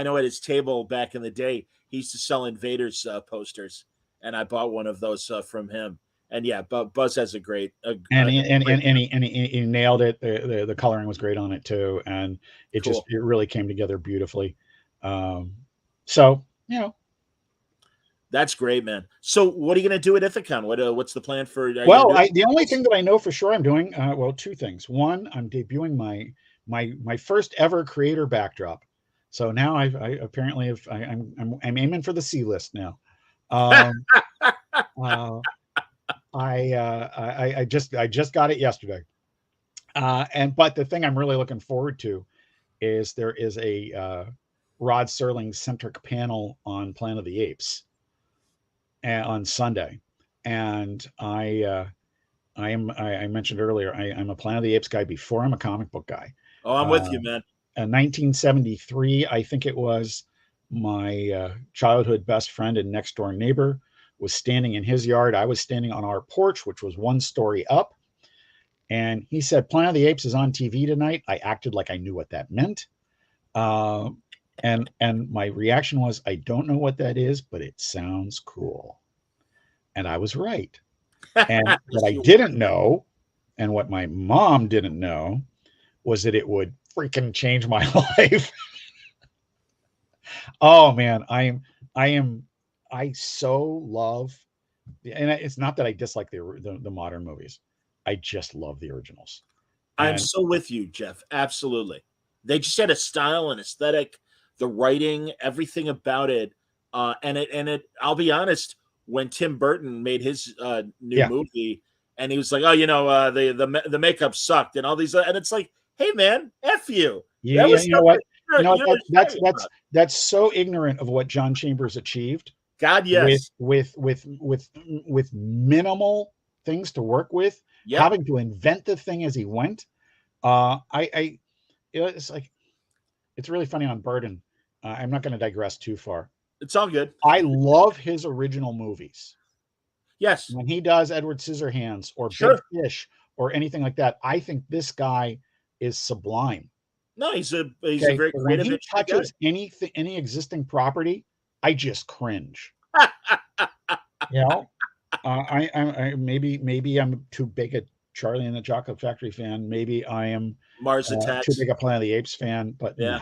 know at his table back in the day, he used to sell Invaders posters, and I bought one of those from him. And yeah, Buzz has a great and he nailed it. The coloring was great on it too, and it really came together beautifully. So that's great, man. So what are you going to do at Ithacon? What's the plan for? The only thing that I know for sure I'm doing, two things. One, I'm debuting my first ever creator backdrop. So now I'm aiming for the C list now. I just got it yesterday. But the thing I'm really looking forward to is there is a Rod Serling centric panel on Planet of the Apes on Sunday, and I mentioned earlier I'm a Planet of the Apes guy before I'm a comic book guy. Oh, I'm with you, man. In 1973, I think it was, my childhood best friend and next door neighbor was standing in his yard. I was standing on our porch, which was one story up, and he said, "Planet of the Apes is on TV tonight." I acted like I knew what that meant. And my reaction was, I don't know what that is, but it sounds cool. And I was right. And what I didn't know, and what my mom didn't know, was that it would freaking change my life. Oh man, I so love, and it's not that I dislike the modern movies. I just love the originals. I'm so with you, Jeff. Absolutely. They just had a style and aesthetic the writing, everything about it. And I'll be honest, when Tim Burton made his new movie, and he was like, "Oh, the makeup sucked," and all these, and it's like, "Hey, man, f you." Yeah, you know what? You know what? That's so ignorant of what John Chambers achieved. God, yes. With minimal things to work with, having to invent the thing as he went. It's like, it's really funny on Burton. I'm not going to digress too far. It's all good. I love his original movies. Yes. When he does Edward Scissorhands or Big Fish or anything like that, I think this guy is sublime. No, he's a very creative. When he touches any existing property, I just cringe. You know, I maybe I'm too big a Charlie and the Chocolate Factory fan. Maybe I am Mars Attacks. Too big a Planet of the Apes fan. But nah.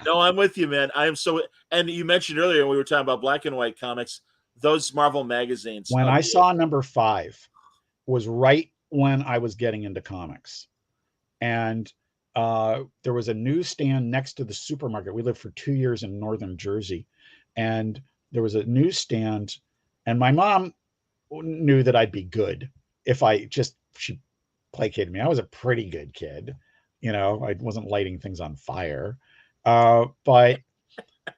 No, I'm with you, man. I am so. And you mentioned earlier when we were talking about black and white comics, those Marvel magazines. When I saw number 5 was right when I was getting into comics, and there was a newsstand next to the supermarket. We lived for 2 years in northern Jersey, and there was a newsstand, and my mom knew that I'd be good if she placated me. I was a pretty good kid. You know, I wasn't lighting things on fire. But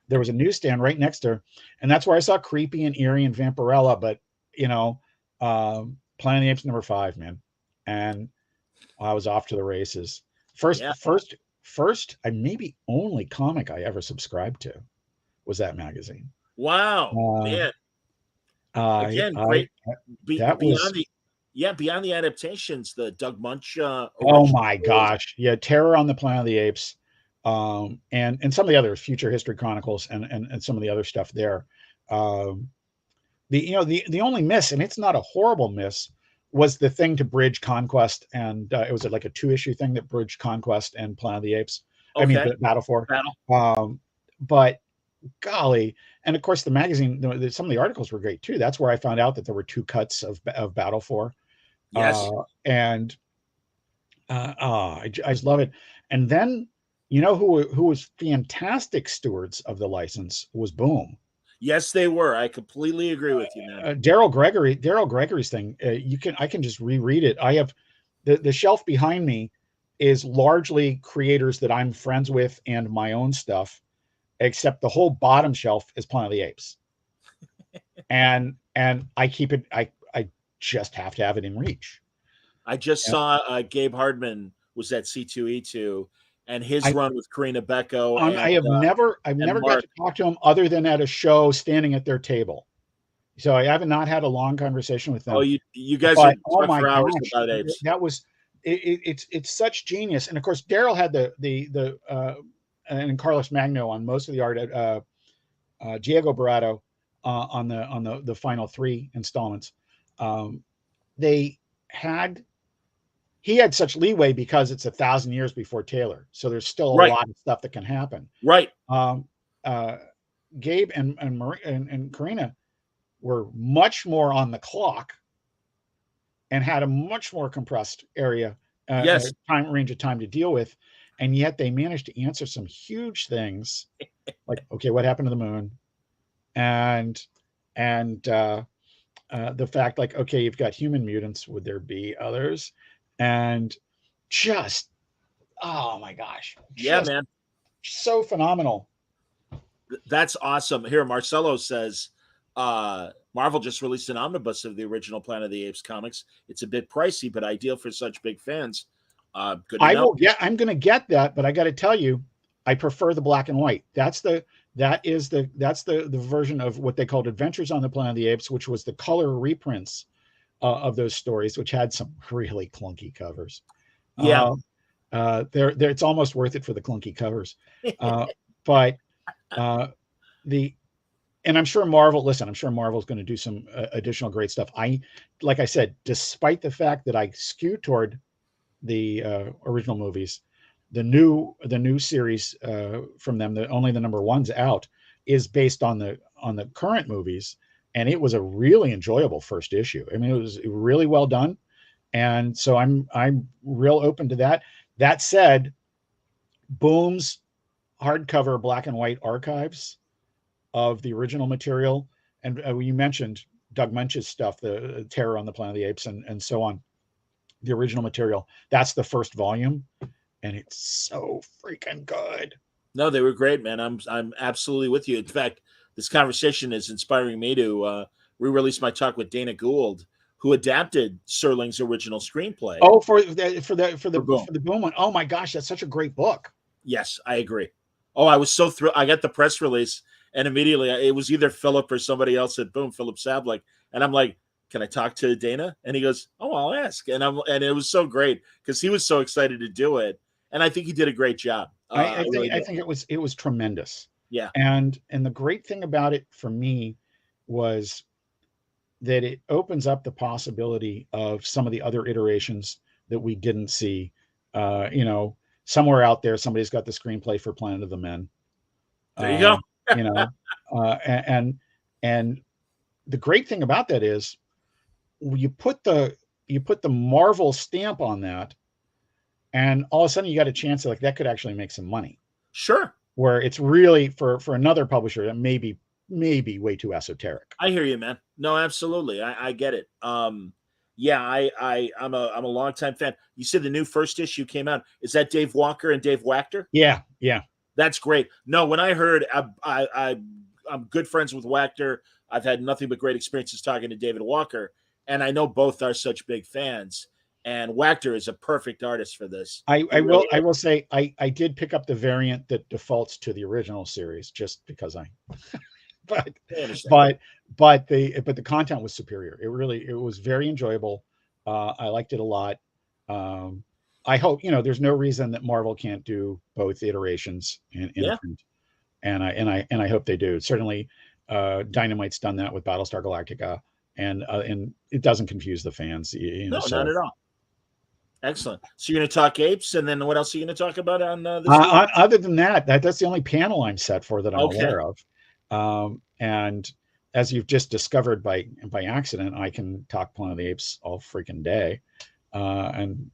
there was a newsstand right next to her, and that's where I saw Creepy and Eerie and Vampirella. But Planet of the Apes number 5, man, and I was off to the races. First, I maybe only comic I ever subscribed to was that magazine. Wow, man! Again, great. Beyond the adaptations, the Doug Munch. Oh my gosh, yeah, Terror on the Planet of the Apes. And some of the other Future History Chronicles and some of the other stuff there. The only miss, and it's not a horrible miss, was the thing to bridge Conquest, and it was like a 2-issue thing that bridged Conquest and Planet of the Apes. Okay. I mean, Battle for. But golly, and of course the magazine, some of the articles were great too. That's where I found out that there were 2 cuts of Battle for. Yes. I just love it. And then, you know who was fantastic stewards of the license was Boom. Yes, they were. I completely agree with you, man. Daryl Gregory's thing. I can just reread it. I have the shelf behind me is largely creators that I'm friends with and my own stuff, except the whole bottom shelf is Planet of the Apes. and I keep it. I just have to have it in reach. I just saw Gabe Hardman was at C2E2. And his run with Karina Becco. I've never got to talk to him other than at a show standing at their table. So I have not had a long conversation with them. Oh, you guys are for hours about apes. That was it's such genius. And of course, Daryl had the and Carlos Magno on most of the art. Diego Barato on the final 3 installments. He had such leeway because it's 1,000 years before Taylor. So there's still a lot of stuff that can happen. Right. Gabe and Karina were much more on the clock and had a much more compressed area, range of time to deal with. And yet they managed to answer some huge things like, okay, what happened to the moon? And the fact, like, okay, you've got human mutants. Would there be others? And just, oh my gosh. Yeah, man. So phenomenal. That's awesome. Here, Marcelo says, Marvel just released an omnibus of the original Planet of the Apes comics. It's a bit pricey, but ideal for such big fans. I'm going to get that, but I got to tell you, I prefer the black and white. That's the version of what they called Adventures on the Planet of the Apes, which was the color reprints of those stories, which had some really clunky covers. Yeah. It's almost worth it for the clunky covers. And I'm sure Marvel's going to do some additional great stuff. Like I said, despite the fact that I skew toward the original movies, the new series from them, only the number 1's out, is based on the current movies. And it was a really enjoyable first issue. I mean, it was really well done. And so I'm real open to that. That said, Boom's hardcover black and white archives of the original material. And you mentioned Doug Munch's stuff, the Terror on the Planet of the Apes and so on, the original material. That's the first volume, and it's so freaking good. No, they were great, man. I'm absolutely with you. In fact, this conversation is inspiring me to re-release my talk with Dana Gould, who adapted Serling's original screenplay. Oh, for the Boom. Boom one. Oh my gosh, that's such a great book. Yes, I agree. Oh, I was so thrilled. I got the press release, and immediately it was either Philip or somebody else at Boom, Philip Sablik, and I'm like, "Can I talk to Dana?" And he goes, "Oh, I'll ask." And it was so great because he was so excited to do it, and I think he did a great job. I think it was tremendous. Yeah. And the great thing about it for me was that it opens up the possibility of some of the other iterations that we didn't see. Somewhere out there, somebody's got the screenplay for Planet of the Men. There you go. And the great thing about that is you put the Marvel stamp on that, and all of a sudden you got a chance that that could actually make some money. Sure. Where it's really for another publisher that may be way too esoteric. I hear you, man. No, absolutely. I get it. Yeah, I'm a longtime fan. You said the new first issue came out. Is that Dave Walker and Dave Wachter? Yeah. That's great. No, when I heard, I'm good friends with Wachter. I've had nothing but great experiences talking to David Walker, and I know both are such big fans. And Wachter is a perfect artist for this. I will say I did pick up the variant that defaults to the original series just because but the content was superior. It was very enjoyable. I liked it a lot. I hope, there's no reason that Marvel can't do both iterations in print. And I hope they do. Certainly Dynamite's done that with Battlestar Galactica, and it doesn't confuse the fans. Not at all. Excellent. So you're going to talk apes, and then what else are you going to talk about on this? Other than that's the only panel I'm set for that I'm aware of. And as you've just discovered by accident, I can talk Planet of the Apes all freaking day. And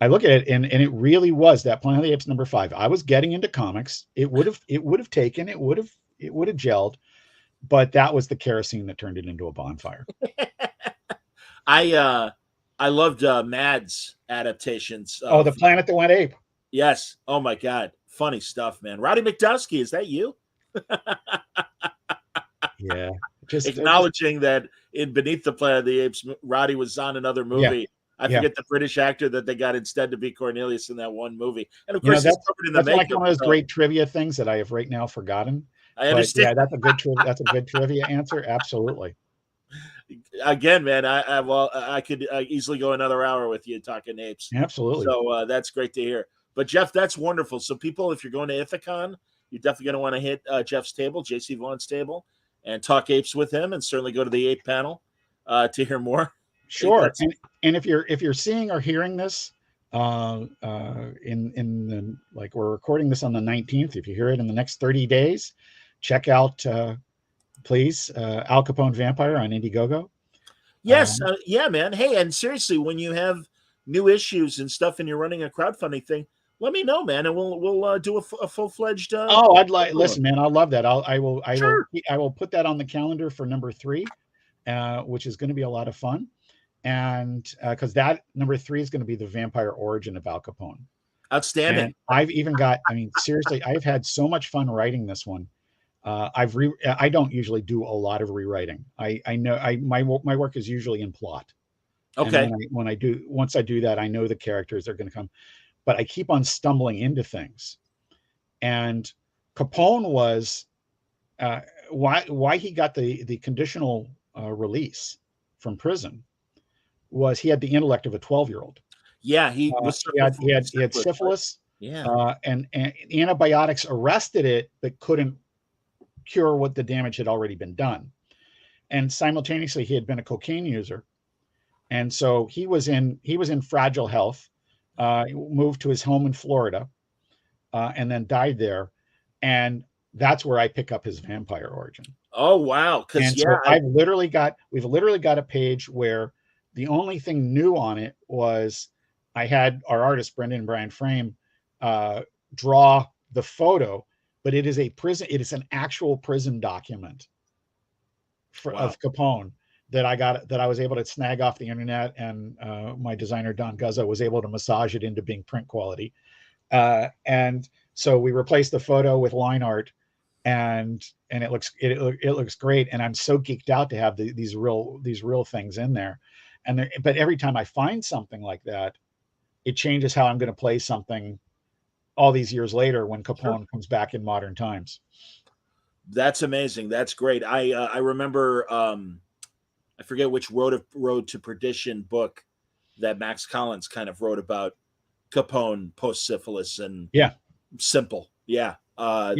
I look at it and it really was that Planet of the Apes number 5. I was getting into comics. It would have gelled, but that was the kerosene that turned it into a bonfire. I loved Mad's adaptations. The Planet That Went Ape. Yes. Oh my God. Funny stuff, man. Roddy McDowski, is that you? Yeah. Acknowledging that in Beneath the Planet of the Apes, Roddy was on another movie. Yeah. I forget the British actor that they got instead to be Cornelius in that one movie. And of course, that's like one of those great trivia things that I have right now forgotten. I understand. Yeah, that's a good trivia answer. Absolutely. Again, man, I could easily go another hour with you talking apes. Absolutely. So that's great to hear. But Jeff, that's wonderful. So people, if you're going to Ithacon, you're definitely going to want to hit Jeff's table, JC Vaughn's table, and talk apes with him, and certainly go to the ape panel to hear more. Sure. And if you're seeing or hearing this in the, like, we're recording this on the 19th. If you hear it in the next 30 days, check out please Al Capone Vampire on Indiegogo. Yes. Yeah, man. Hey, and seriously, when you have new issues and stuff and you're running a crowdfunding thing, let me know, man, and we'll do a full-fledged listen, man, I'll love that. I will put that on the calendar for number 3, which is going to be a lot of fun. And because that number 3 is going to be the vampire origin of Al Capone. Outstanding. And I've even got, seriously, I've had so much fun writing this one. I don't usually do a lot of rewriting. I know my work is usually in plot. Okay. And once I do that, I know the characters are going to come, but I keep on stumbling into things. And Capone was why he got the conditional release from prison was he had the intellect of a 12-year-old. Yeah, he had syphilis. Yeah, and antibiotics arrested it, but couldn't cure what the damage had already been done. And simultaneously, he had been a cocaine user, and so he was in fragile health. Moved to his home in Florida, and then died there. And that's where I pick up his vampire origin. Oh wow! Because so we've literally got a page where the only thing new on it was I had our artist Brendan and Brian Frame draw the photo, but it is an actual prison document of Capone that I was able to snag off the internet, and my designer Don Guzzo was able to massage it into being print quality. And so we replaced the photo with line art, and it looks great. And I'm so geeked out to have these real things in there. But every time I find something like that, it changes how I'm going to play something all these years later when Capone comes back in modern times. That's amazing. That's great. I remember I forget which Road to Perdition book that Max Collins kind of wrote about Capone post syphilis, and simple. Yeah. And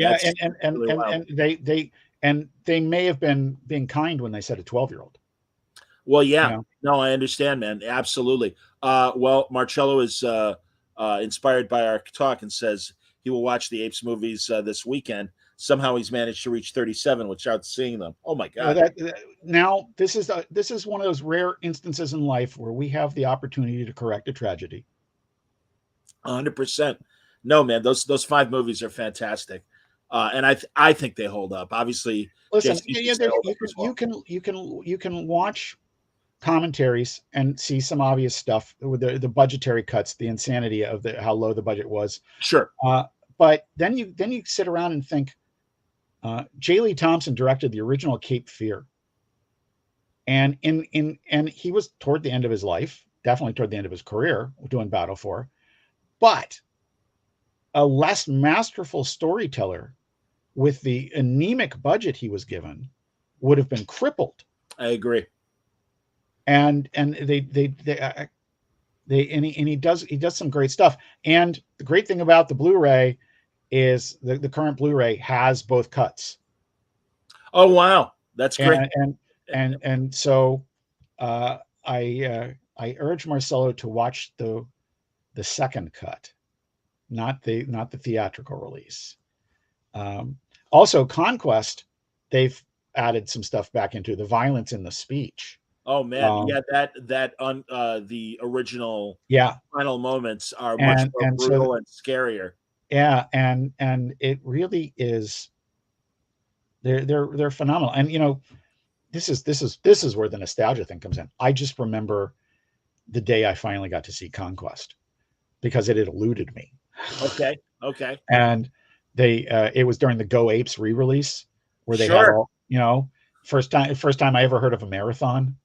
they may have been being kind when they said a 12-year-old. Well, yeah. You know? No, I understand, man. Absolutely. Well, Marcello is inspired by our talk and says he will watch the Apes movies this weekend. Somehow he's managed to reach 37 without seeing them. Oh my God! Now this is one of those rare instances in life where we have the opportunity to correct a tragedy. 100%. No, man, those 5 movies are fantastic, and I think they hold up. Obviously, listen, you can watch commentaries and see some obvious stuff with the budgetary cuts, the insanity of how low the budget was. Sure, but then you sit around and think. J. Lee Thompson directed the original Cape Fear, and and he was toward the end of his life, definitely toward the end of his career, doing Battle for, but a less masterful storyteller with the anemic budget he was given would have been crippled. I agree. And he does some great stuff. And the great thing about the Blu-ray is the current Blu-ray has both cuts. Oh wow, that's great. And so I urge Marcello to watch the second cut, not the theatrical release. Also, Conquest, they've added some stuff back into the violence in the speech. Oh man, the original final moments are much more brutal and scarier. Yeah, and it really is. They're phenomenal, and you know, this is where the nostalgia thing comes in. I just remember the day I finally got to see Conquest because it had eluded me. Okay. And it was during the Go Apes re-release where they had all, you know, first time I ever heard of a marathon.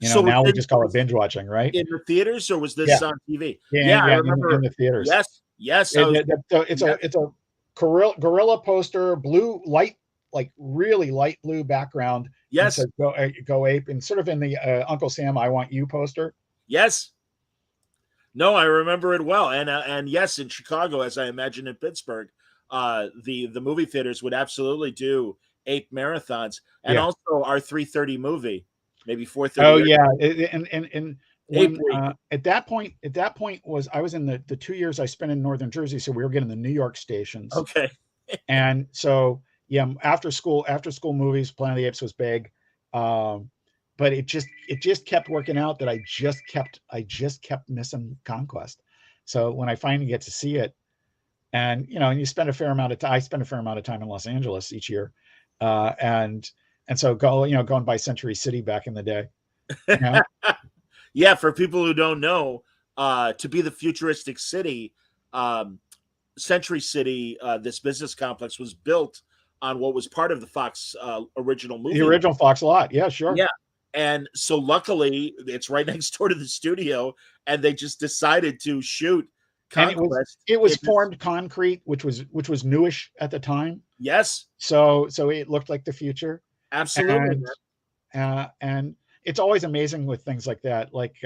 You know, so now we just call it binge watching, right? In the theaters, or was this on TV? Yeah, I remember in the theaters. Yes. It's a gorilla poster, blue, light, like really light blue background. Yes. Go Ape, and sort of in the Uncle Sam, I Want You poster. Yes. No, I remember it well, and yes, in Chicago, as I imagine in Pittsburgh, the movie theaters would absolutely do ape marathons, and also our 3:30 movie. Maybe 4:30. Oh yeah, and when, at that point I was in the 2 years I spent in Northern Jersey, so we were getting the New York stations. Okay. And so after school movies, Planet of the Apes was big, but it just kept working out that I just kept missing Conquest. So when I finally get to see it, and you know, and you spend a fair amount of time. I spend a fair amount of time in Los Angeles each year, and so going by Century City back in the day. You know? Yeah, for people who don't know, to be the futuristic city, Century City, this business complex was built on what was part of the Fox original movie. The original Fox lot, yeah, sure. Yeah, and so luckily it's right next door to the studio, and they just decided to shoot Conquest. And it was formed concrete, which was newish at the time. Yes. So it looked like the future. Absolutely. And it's always amazing with things like that. Like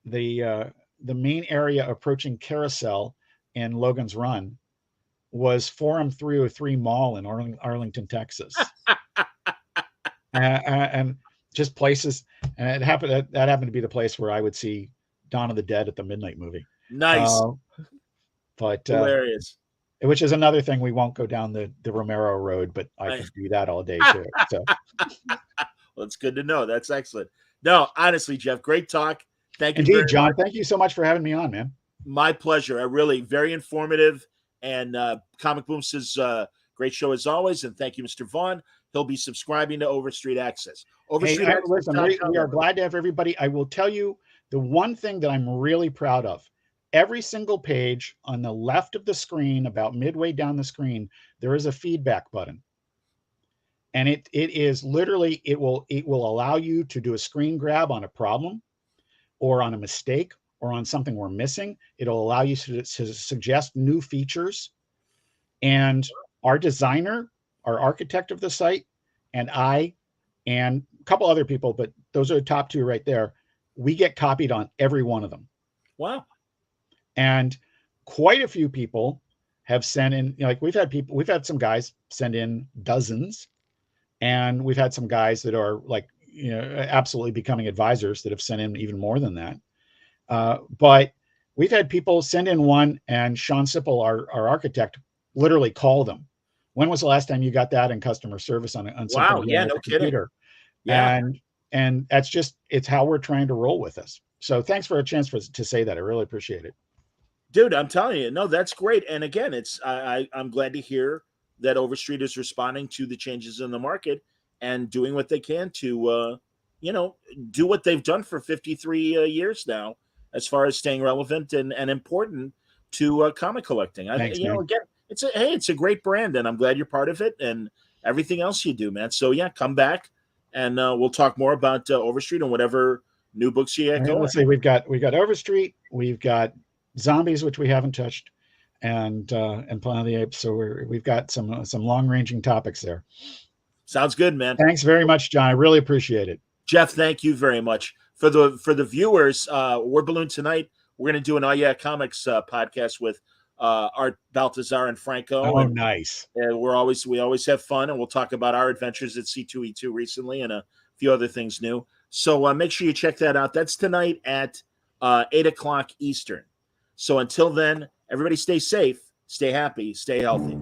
the main area approaching Carousel in Logan's Run was Forum 303 Mall in Arlington, Texas. And just places. And that happened to be the place where I would see Dawn of the Dead at the midnight movie. Nice. But hilarious. Which is another thing. We won't go down the Romero road, but I could do that all day too. So well, it's good to know. That's excellent. No, honestly, Jeff, great talk. Thank you Indeed, very John. much. Thank you so much for having me on, man. My pleasure. I really very informative. And Comic Boom says, great show as always. And thank you, Mr. Vaughn. He'll be subscribing to Overstreet Access. Hey, listen, we are glad to have everybody. I will tell you the one thing that I'm really proud of. Every single page on the left of the screen, about midway down the screen, there is a feedback button. And it is literally, it will allow you to do a screen grab on a problem or on a mistake or on something we're missing. It'll allow you to suggest new features. And our designer, our architect of the site, and I, and a couple other people, but those are the top two right there, we get copied on every one of them. Wow. And quite a few people have sent in, like we've had some guys send in dozens, and we've had some guys that are like, absolutely becoming advisors that have sent in even more than that. But we've had people send in one, and Sean Sipple, our architect, literally call them. When was the last time you got that in customer service on something? Wow. Yeah, no computer? Kidding. Yeah. And that's just, it's how we're trying to roll with this. So thanks for a chance to say that. I really appreciate it. Dude, I'm telling you, no, that's great. And again, I'm glad to hear that Overstreet is responding to the changes in the market and doing what they can to, do what they've done for 53 years now, as far as staying relevant and important to comic collecting. Thanks, again, it's a great brand, and I'm glad you're part of it and everything else you do, man. So yeah, come back and we'll talk more about Overstreet and whatever new books you get going. Let's see, we've got Overstreet, we've got Zombies, which we haven't touched, and Planet of the Apes. So we've got some long-ranging topics there. Sounds good, man. Thanks very much, John. I really appreciate it. Jeff, thank you very much. For the viewers, Word Balloon tonight, we're going to do an Oh Yeah Comics podcast with Art Baltazar and Franco. Oh, and nice. And we always have fun, and we'll talk about our adventures at C2E2 recently and a few other things new. So make sure you check that out. That's tonight at 8:00 Eastern. So until then, everybody stay safe, stay happy, stay healthy.